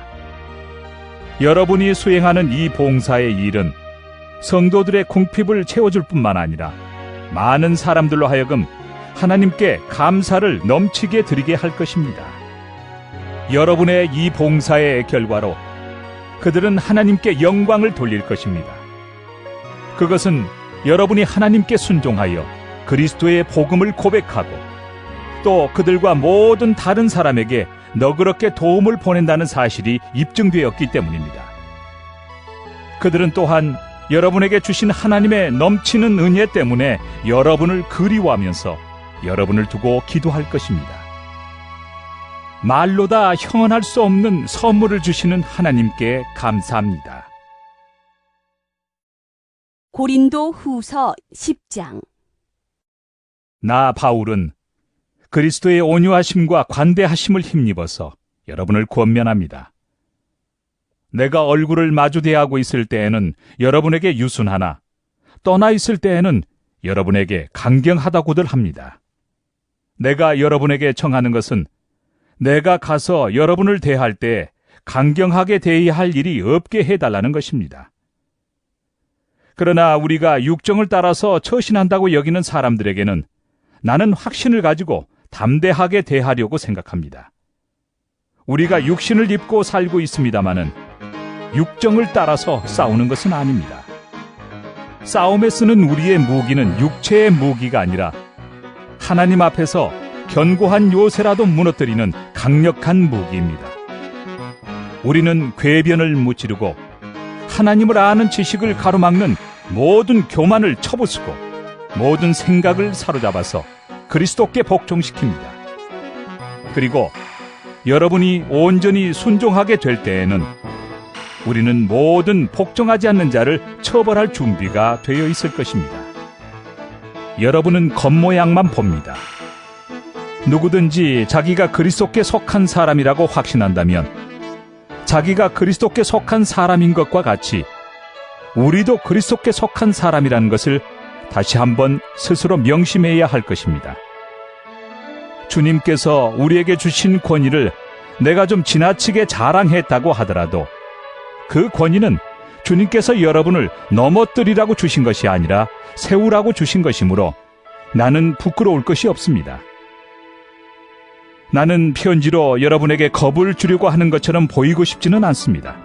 여러분이 수행하는 이 봉사의 일은 성도들의 궁핍을 채워줄 뿐만 아니라 많은 사람들로 하여금 하나님께 감사를 넘치게 드리게 할 것입니다. 여러분의 이 봉사의 결과로 그들은 하나님께 영광을 돌릴 것입니다. 그것은 여러분이 하나님께 순종하여 그리스도의 복음을 고백하고 또 그들과 모든 다른 사람에게 너그럽게 도움을 보낸다는 사실이 입증되었기 때문입니다. 그들은 또한 여러분에게 주신 하나님의 넘치는 은혜 때문에 여러분을 그리워하면서 여러분을 두고 기도할 것입니다. 말로 다 형언할 수 없는 선물을 주시는 하나님께 감사합니다. 고린도 후서 10장. 나 바울은 그리스도의 온유하심과 관대하심을 힘입어서 여러분을 권면합니다. 내가 얼굴을 마주 대하고 있을 때에는 여러분에게 유순하나 떠나 있을 때에는 여러분에게 강경하다고들 합니다. 내가 여러분에게 청하는 것은 내가 가서 여러분을 대할 때 강경하게 대해야 할 일이 없게 해달라는 것입니다. 그러나 우리가 육정을 따라서 처신한다고 여기는 사람들에게는 나는 확신을 가지고 담대하게 대하려고 생각합니다. 우리가 육신을 입고 살고 있습니다마는 육정을 따라서 싸우는 것은 아닙니다. 싸움에 쓰는 우리의 무기는 육체의 무기가 아니라 하나님 앞에서 견고한 요새라도 무너뜨리는 강력한 무기입니다. 우리는 궤변을 무찌르고 하나님을 아는 지식을 가로막는 모든 교만을 쳐부수고 모든 생각을 사로잡아서 그리스도께 복종시킵니다. 그리고 여러분이 온전히 순종하게 될 때에는 우리는 모든 복종하지 않는 자를 처벌할 준비가 되어 있을 것입니다. 여러분은 겉모양만 봅니다. 누구든지 자기가 그리스도께 속한 사람이라고 확신한다면 자기가 그리스도께 속한 사람인 것과 같이 우리도 그리스도께 속한 사람이라는 것을 다시 한번 스스로 명심해야 할 것입니다. 주님께서 우리에게 주신 권위를 내가 좀 지나치게 자랑했다고 하더라도 그 권위는 주님께서 여러분을 넘어뜨리라고 주신 것이 아니라 세우라고 주신 것이므로 나는 부끄러울 것이 없습니다. 나는 편지로 여러분에게 겁을 주려고 하는 것처럼 보이고 싶지는 않습니다.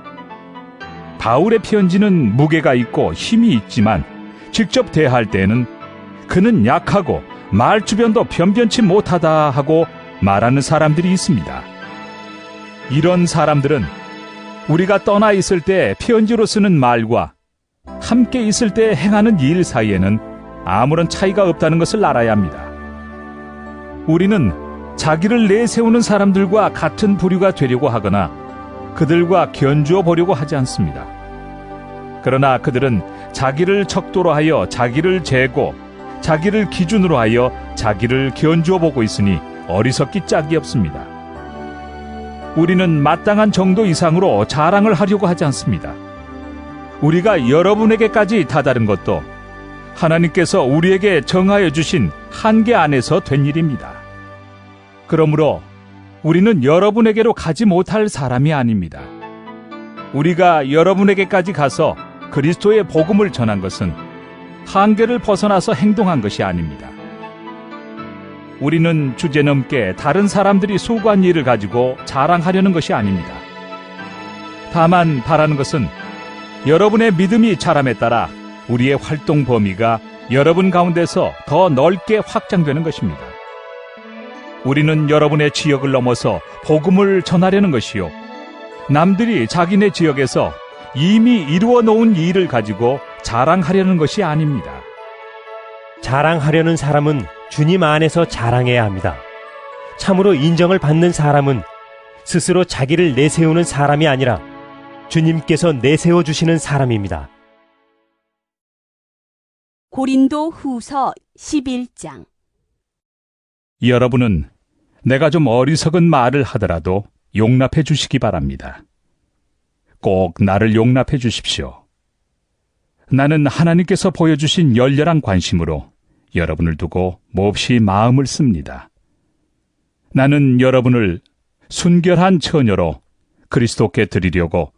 바울의 편지는 무게가 있고 힘이 있지만 직접 대할 때에는 그는 약하고 말주변도 변변치 못하다 하고 말하는 사람들이 있습니다. 이런 사람들은 우리가 떠나 있을 때 편지로 쓰는 말과 함께 있을 때 행하는 일 사이에는 아무런 차이가 없다는 것을 알아야 합니다. 우리는 자기를 내세우는 사람들과 같은 부류가 되려고 하거나 그들과 견주어 보려고 하지 않습니다. 그러나 그들은 자기를 척도로 하여 자기를 재고 자기를 기준으로 하여 자기를 견주어 보고 있으니 어리석기 짝이 없습니다. 우리는 마땅한 정도 이상으로 자랑을 하려고 하지 않습니다. 우리가 여러분에게까지 다다른 것도 하나님께서 우리에게 정하여 주신 한계 안에서 된 일입니다. 그러므로 우리는 여러분에게로 가지 못할 사람이 아닙니다. 우리가 여러분에게까지 가서 그리스도의 복음을 전한 것은 한계를 벗어나서 행동한 것이 아닙니다. 우리는 주제넘게 다른 사람들이 수고한 일을 가지고 자랑하려는 것이 아닙니다. 다만 바라는 것은 여러분의 믿음이 자람에 따라 우리의 활동 범위가 여러분 가운데서 더 넓게 확장되는 것입니다. 우리는 여러분의 지역을 넘어서 복음을 전하려는 것이요, 남들이 자기네 지역에서 이미 이루어 놓은 일을 가지고 자랑하려는 것이 아닙니다. 자랑하려는 사람은 주님 안에서 자랑해야 합니다. 참으로 인정을 받는 사람은 스스로 자기를 내세우는 사람이 아니라 주님께서 내세워 주시는 사람입니다. 고린도 후서 11장. 여러분은 내가 좀 어리석은 말을 하더라도 용납해 주시기 바랍니다. 꼭 나를 용납해 주십시오. 나는 하나님께서 보여주신 열렬한 관심으로 여러분을 두고 몹시 마음을 씁니다. 나는 여러분을 순결한 처녀로 그리스도께 드리려고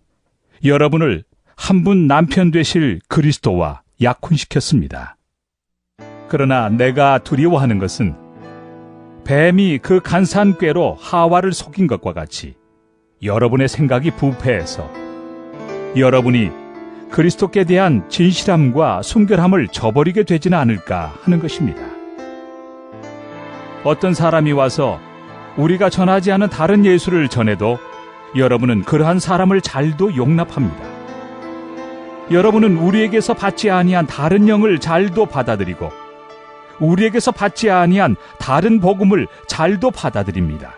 여러분을 한 분 남편 되실 그리스도와 약혼시켰습니다. 그러나 내가 두려워하는 것은 뱀이 그 간사한 꾀로 하와를 속인 것과 같이 여러분의 생각이 부패해서 여러분이 그리스도께 대한 진실함과 순결함을 저버리게 되지는 않을까 하는 것입니다. 어떤 사람이 와서 우리가 전하지 않은 다른 예수를 전해도 여러분은 그러한 사람을 잘도 용납합니다. 여러분은 우리에게서 받지 아니한 다른 영을 잘도 받아들이고 우리에게서 받지 아니한 다른 복음을 잘도 받아들입니다.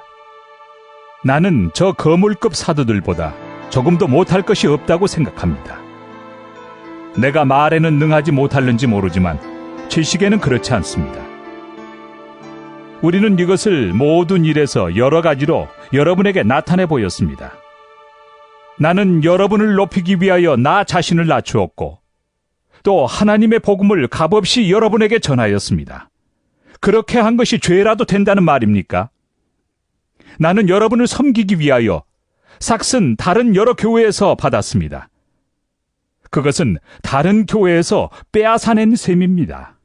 나는 저 거물급 사도들보다 조금도 못할 것이 없다고 생각합니다. 내가 말에는 능하지 못할는지 모르지만 지식에는 그렇지 않습니다. 우리는 이것을 모든 일에서 여러 가지로 여러분에게 나타내 보였습니다. 나는 여러분을 높이기 위하여 나 자신을 낮추었고 또 하나님의 복음을 값없이 여러분에게 전하였습니다. 그렇게 한 것이 죄라도 된다는 말입니까? 나는 여러분을 섬기기 위하여 삭슨 다른 여러 교회에서 받았습니다. 그것은 다른 교회에서 빼앗아낸 셈입니다.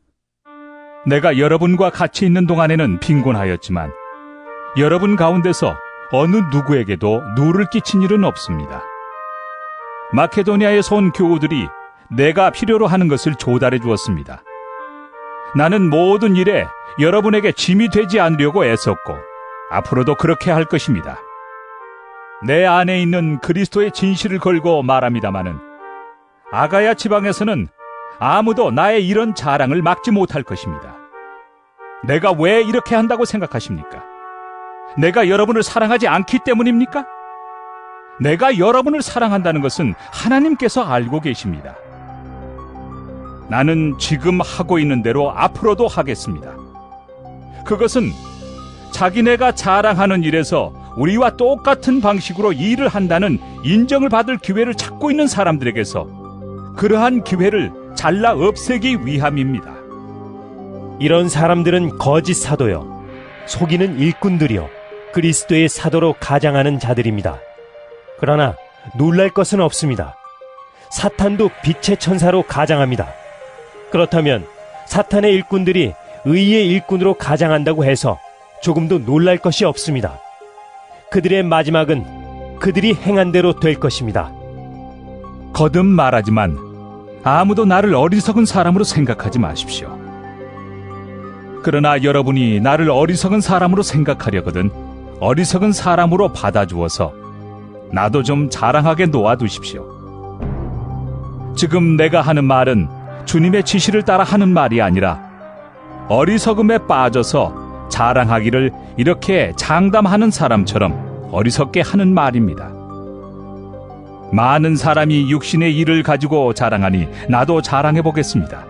내가 여러분과 같이 있는 동안에는 빈곤하였지만 여러분 가운데서 어느 누구에게도 누를 끼친 일은 없습니다. 마케도니아에서 온 교우들이 내가 필요로 하는 것을 조달해 주었습니다. 나는 모든 일에 여러분에게 짐이 되지 않으려고 애썼고 앞으로도 그렇게 할 것입니다. 내 안에 있는 그리스도의 진실을 걸고 말합니다마는 아가야 지방에서는 아무도 나의 이런 자랑을 막지 못할 것입니다. 내가 왜 이렇게 한다고 생각하십니까? 내가 여러분을 사랑하지 않기 때문입니까? 내가 여러분을 사랑한다는 것은 하나님께서 알고 계십니다. 나는 지금 하고 있는 대로 앞으로도 하겠습니다. 그것은 자기네가 자랑하는 일에서 우리와 똑같은 방식으로 일을 한다는 인정을 받을 기회를 찾고 있는 사람들에게서 그러한 기회를 잘라 없애기 위함입니다. 이런 사람들은 거짓 사도요, 속이는 일꾼들이요, 그리스도의 사도로 가장하는 자들입니다. 그러나 놀랄 것은 없습니다. 사탄도 빛의 천사로 가장합니다. 그렇다면 사탄의 일꾼들이 의의 일꾼으로 가장한다고 해서 조금도 놀랄 것이 없습니다. 그들의 마지막은 그들이 행한 대로 될 것입니다. 거듭 말하지만 아무도 나를 어리석은 사람으로 생각하지 마십시오. 그러나 여러분이 나를 어리석은 사람으로 생각하려거든 어리석은 사람으로 받아주어서 나도 좀 자랑하게 놓아두십시오. 지금 내가 하는 말은 주님의 지시를 따라 하는 말이 아니라 어리석음에 빠져서 자랑하기를 이렇게 장담하는 사람처럼 어리석게 하는 말입니다. 많은 사람이 육신의 일을 가지고 자랑하니 나도 자랑해 보겠습니다.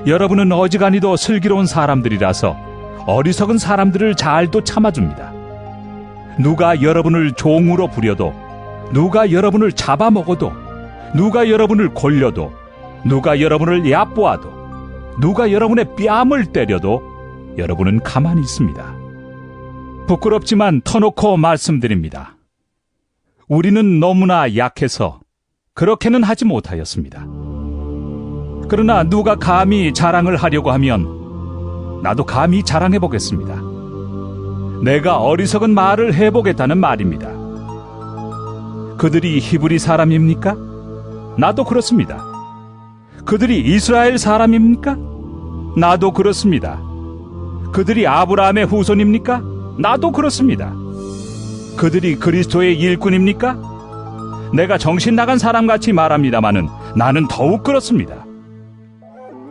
여러분은 어지간히도 슬기로운 사람들이라서 어리석은 사람들을 잘도 참아줍니다. 누가 여러분을 종으로 부려도, 누가 여러분을 잡아먹어도, 누가 여러분을 골려도, 누가 여러분을 얕보아도, 누가 여러분의 뺨을 때려도 여러분은 가만히 있습니다. 부끄럽지만 터놓고 말씀드립니다. 우리는 너무나 약해서 그렇게는 하지 못하였습니다. 그러나 누가 감히 자랑을 하려고 하면 나도 감히 자랑해 보겠습니다. 내가 어리석은 말을 해보겠다는 말입니다. 그들이 히브리 사람입니까? 나도 그렇습니다. 그들이 이스라엘 사람입니까? 나도 그렇습니다. 그들이 아브라함의 후손입니까? 나도 그렇습니다. 그들이 그리스도의 일꾼입니까? 내가 정신 나간 사람같이 말합니다마는 나는 더욱 그렇습니다.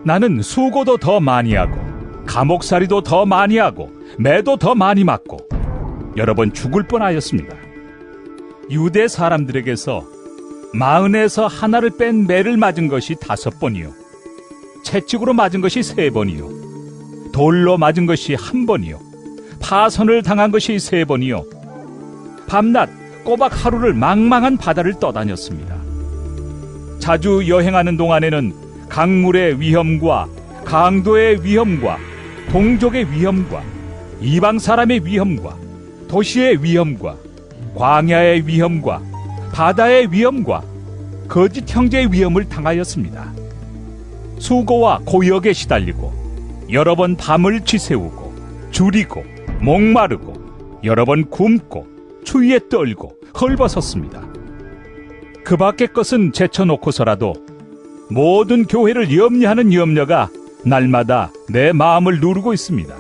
나는 수고도 더 많이 하고 감옥살이도 더 많이 하고 매도 더 많이 맞고 여러 번 죽을 뻔하였습니다. 유대 사람들에게서 마흔에서 하나를 뺀 매를 맞은 것이 5번이요, 채찍으로 맞은 것이 3번이요, 돌로 맞은 것이 1번이요, 파선을 당한 것이 3번이요, 밤낮 꼬박 하루를 망망한 바다를 떠다녔습니다. 자주 여행하는 동안에는 강물의 위험과 강도의 위험과 동족의 위험과 이방 사람의 위험과 도시의 위험과 광야의 위험과 바다의 위험과 거짓 형제의 위험을 당하였습니다. 수고와 고역에 시달리고 여러 번 밤을 쥐새우고 줄이고 목마르고 여러 번 굶고 추위에 떨고 헐벗었습니다. 그 밖의 것은 제쳐놓고서라도 모든 교회를 염려하는 염려가 날마다 내 마음을 누르고 있습니다.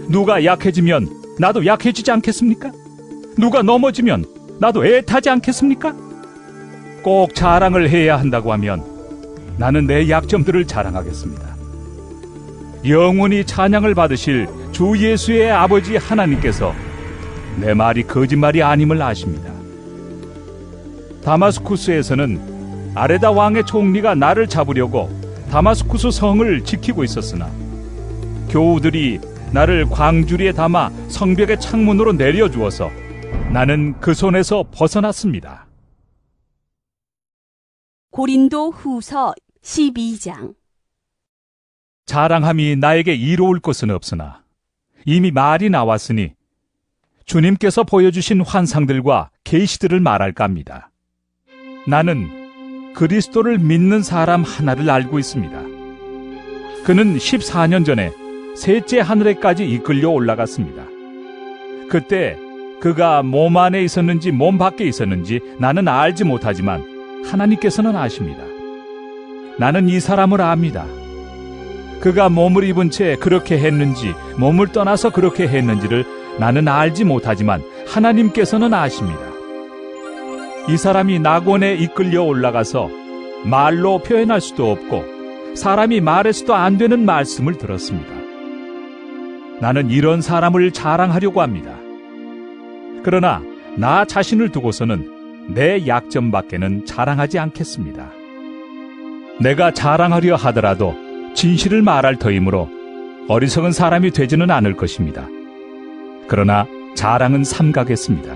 누가 약해지면 나도 약해지지 않겠습니까? 누가 넘어지면 나도 애타지 않겠습니까? 꼭 자랑을 해야 한다고 하면 나는 내 약점들을 자랑하겠습니다. 영원히 찬양을 받으실 주 예수의 아버지 하나님께서 내 말이 거짓말이 아님을 아십니다. 다마스쿠스에서는 아레다 왕의 총리가 나를 잡으려고 다마스쿠스 성을 지키고 있었으나 교우들이 나를 광주리에 담아 성벽의 창문으로 내려주어서 나는 그 손에서 벗어났습니다. 고린도 후서 12장. 자랑함이 나에게 이로울 것은 없으나 이미 말이 나왔으니 주님께서 보여주신 환상들과 계시들을 말할까 합니다. 나는 그리스도를 믿는 사람 하나를 알고 있습니다. 그는 14년 전에 셋째 하늘에까지 이끌려 올라갔습니다. 그때 그가 몸 안에 있었는지 몸 밖에 있었는지 나는 알지 못하지만 하나님께서는 아십니다. 나는 이 사람을 압니다. 그가 몸을 입은 채 그렇게 했는지 몸을 떠나서 그렇게 했는지를 나는 알지 못하지만 하나님께서는 아십니다. 이 사람이 낙원에 이끌려 올라가서 말로 표현할 수도 없고 사람이 말해서도 안 되는 말씀을 들었습니다. 나는 이런 사람을 자랑하려고 합니다. 그러나 나 자신을 두고서는 내 약점밖에는 자랑하지 않겠습니다. 내가 자랑하려 하더라도 진실을 말할 터이므로 어리석은 사람이 되지는 않을 것입니다. 그러나 자랑은 삼가겠습니다.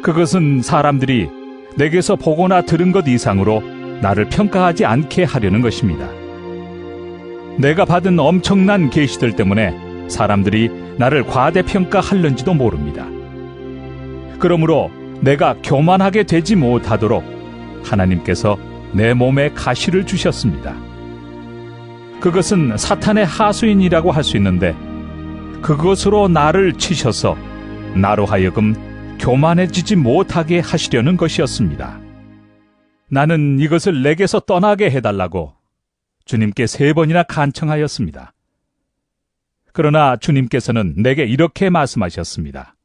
그것은 사람들이 내게서 보거나 들은 것 이상으로 나를 평가하지 않게 하려는 것입니다. 내가 받은 엄청난 계시들 때문에 사람들이 나를 과대평가할는지도 모릅니다. 그러므로 내가 교만하게 되지 못하도록 하나님께서 내 몸에 가시를 주셨습니다. 그것은 사탄의 하수인이라고 할 수 있는데 그것으로 나를 치셔서 나로 하여금 교만해지지 못하게 하시려는 것이었습니다. 나는 이것을 내게서 떠나게 해달라고 주님께 3번이나 간청하였습니다. 그러나 주님께서는 내게 이렇게 말씀하셨습니다.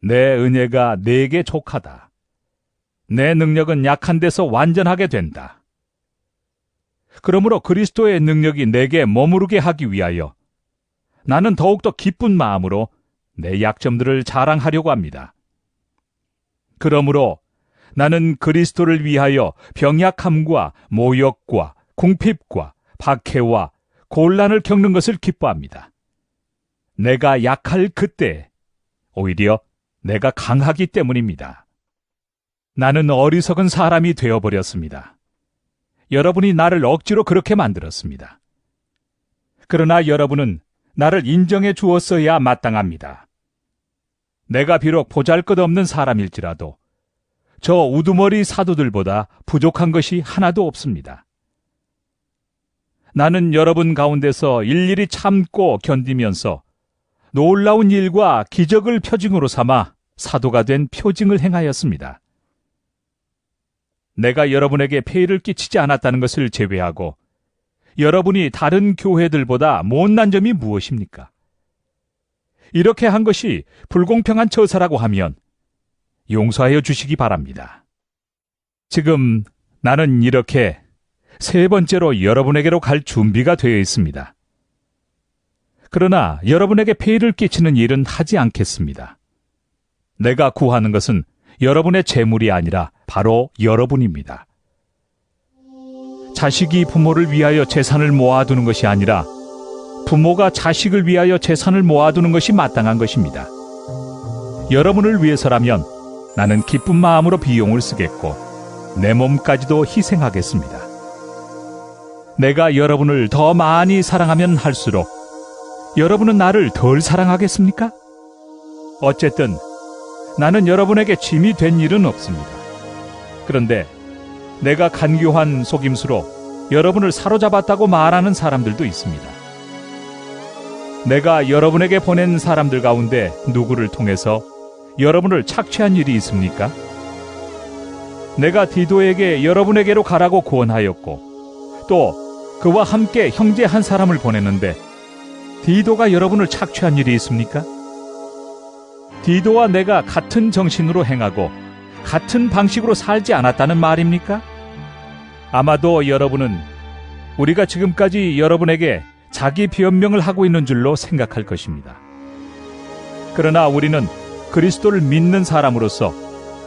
내 은혜가 내게 족하다. 내 능력은 약한 데서 완전하게 된다. 그러므로 그리스도의 능력이 내게 머무르게 하기 위하여 나는 더욱더 기쁜 마음으로 내 약점들을 자랑하려고 합니다. 그러므로 나는 그리스도를 위하여 병약함과 모욕과 궁핍과 박해와 곤란을 겪는 것을 기뻐합니다. 내가 약할 그때 오히려 내가 강하기 때문입니다. 나는 어리석은 사람이 되어버렸습니다. 여러분이 나를 억지로 그렇게 만들었습니다. 그러나 여러분은 나를 인정해 주었어야 마땅합니다. 내가 비록 보잘것없는 사람일지라도 저 우두머리 사도들보다 부족한 것이 하나도 없습니다. 나는 여러분 가운데서 일일이 참고 견디면서 놀라운 일과 기적을 표징으로 삼아 사도가 된 표징을 행하였습니다. 내가 여러분에게 폐해를 끼치지 않았다는 것을 제외하고 여러분이 다른 교회들보다 못난 점이 무엇입니까? 이렇게 한 것이 불공평한 처사라고 하면 용서하여 주시기 바랍니다. 지금 나는 이렇게 세 번째로 여러분에게로 갈 준비가 되어 있습니다. 그러나 여러분에게 폐해를 끼치는 일은 하지 않겠습니다. 내가 구하는 것은 여러분의 재물이 아니라 바로 여러분입니다. 자식이 부모를 위하여 재산을 모아두는 것이 아니라 부모가 자식을 위하여 재산을 모아두는 것이 마땅한 것입니다. 여러분을 위해서라면 나는 기쁜 마음으로 비용을 쓰겠고 내 몸까지도 희생하겠습니다. 내가 여러분을 더 많이 사랑하면 할수록 여러분은 나를 덜 사랑하겠습니까? 어쨌든 나는 여러분에게 짐이 된 일은 없습니다. 그런데 내가 간교한 속임수로 여러분을 사로잡았다고 말하는 사람들도 있습니다. 내가 여러분에게 보낸 사람들 가운데 누구를 통해서 여러분을 착취한 일이 있습니까? 내가 디도에게 여러분에게로 가라고 구원하였고 또 그와 함께 형제 한 사람을 보냈는데 디도가 여러분을 착취한 일이 있습니까? 디도와 내가 같은 정신으로 행하고 같은 방식으로 살지 않았다는 말입니까? 아마도 여러분은 우리가 지금까지 여러분에게 자기 변명을 하고 있는 줄로 생각할 것입니다. 그러나 우리는 그리스도를 믿는 사람으로서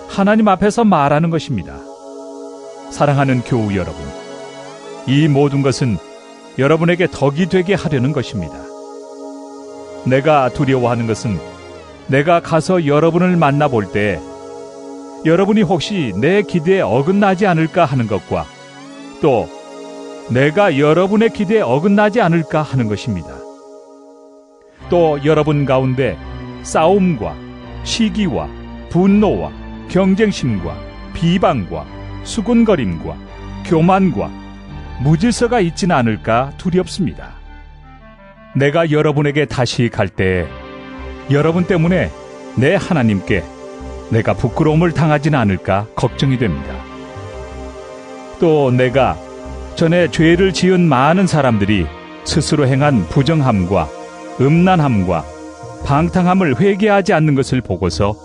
하나님 앞에서 말하는 것입니다. 사랑하는 교우 여러분, 이 모든 것은 여러분에게 덕이 되게 하려는 것입니다. 내가 두려워하는 것은 내가 가서 여러분을 만나볼 때 여러분이 혹시 내 기대에 어긋나지 않을까 하는 것과 또 내가 여러분의 기대에 어긋나지 않을까 하는 것입니다. 또 여러분 가운데 싸움과 시기와 분노와 경쟁심과 비방과 수군거림과 교만과 무질서가 있지는 않을까 두렵습니다. 내가 여러분에게 다시 갈 때에 여러분 때문에 내 하나님께 내가 부끄러움을 당하지는 않을까 걱정이 됩니다. 또 내가 전에 죄를 지은 많은 사람들이 스스로 행한 부정함과 음란함과 방탕함을 회개하지 않는 것을 보고서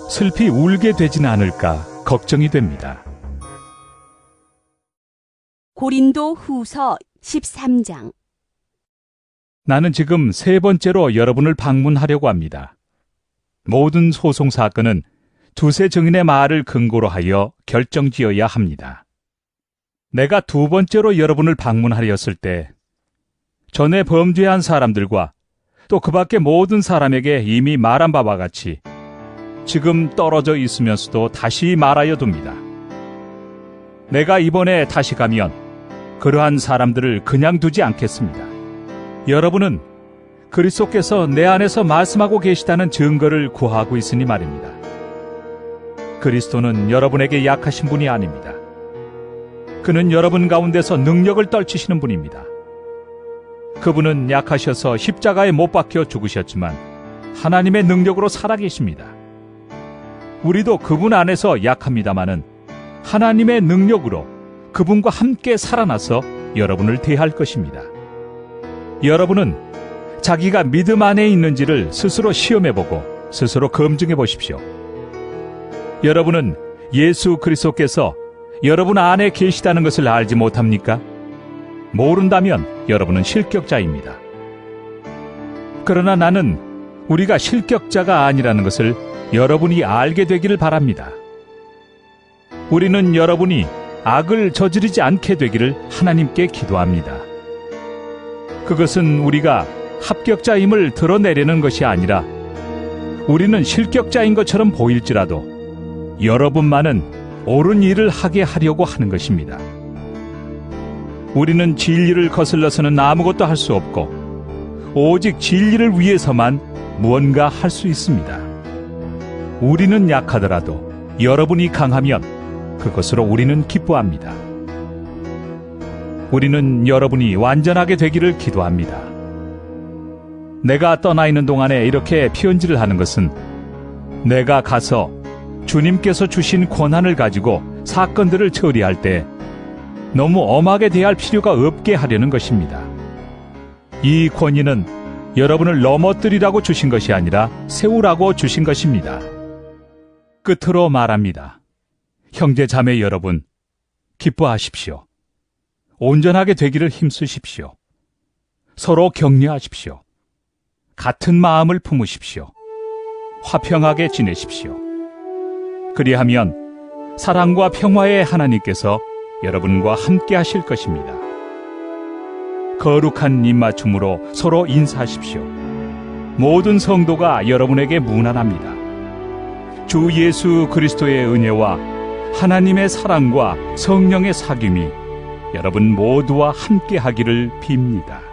슬피 울게 되지는 않을까 걱정이 됩니다. 고린도 후서 13장. 나는 지금 세 번째로 여러분을 방문하려고 합니다. 모든 소송 사건은 두세 증인의 말을 근거로 하여 결정지어야 합니다. 내가 두 번째로 여러분을 방문하려었을 때 전에 범죄한 사람들과 또 그 밖의 모든 사람에게 이미 말한 바와 같이 지금 떨어져 있으면서도 다시 말하여 둡니다. 내가 이번에 다시 가면 그러한 사람들을 그냥 두지 않겠습니다. 여러분은 그리스도께서 내 안에서 말씀하고 계시다는 증거를 구하고 있으니 말입니다. 그리스도는 여러분에게 약하신 분이 아닙니다. 그는 여러분 가운데서 능력을 떨치시는 분입니다. 그분은 약하셔서 십자가에 못 박혀 죽으셨지만 하나님의 능력으로 살아계십니다. 우리도 그분 안에서 약합니다마는 하나님의 능력으로 그분과 함께 살아나서 여러분을 대할 것입니다. 여러분은 자기가 믿음 안에 있는지를 스스로 시험해보고 스스로 검증해 보십시오. 여러분은 예수 그리스도께서 여러분 안에 계시다는 것을 알지 못합니까? 모른다면 여러분은 실격자입니다. 그러나 나는 우리가 실격자가 아니라는 것을 여러분이 알게 되기를 바랍니다. 우리는 여러분이 악을 저지르지 않게 되기를 하나님께 기도합니다. 그것은 우리가 합격자임을 드러내려는 것이 아니라 우리는 실격자인 것처럼 보일지라도 여러분만은 옳은 일을 하게 하려고 하는 것입니다. 우리는 진리를 거슬러서는 아무것도 할 수 없고 오직 진리를 위해서만 무언가 할 수 있습니다. 우리는 약하더라도 여러분이 강하면 그것으로 우리는 기뻐합니다. 우리는 여러분이 완전하게 되기를 기도합니다. 내가 떠나 있는 동안에 이렇게 편지를 하는 것은 내가 가서 주님께서 주신 권한을 가지고 사건들을 처리할 때 너무 엄하게 대할 필요가 없게 하려는 것입니다. 이 권위는 여러분을 넘어뜨리라고 주신 것이 아니라 세우라고 주신 것입니다. 끝으로 말합니다. 형제 자매 여러분, 기뻐하십시오. 온전하게 되기를 힘쓰십시오. 서로 격려하십시오. 같은 마음을 품으십시오. 화평하게 지내십시오. 그리하면 사랑과 평화의 하나님께서 여러분과 함께 하실 것입니다. 거룩한 입맞춤으로 서로 인사하십시오. 모든 성도가 여러분에게 문안합니다. 주 예수 그리스도의 은혜와 하나님의 사랑과 성령의 사귐이 여러분 모두와 함께 하기를 빕니다.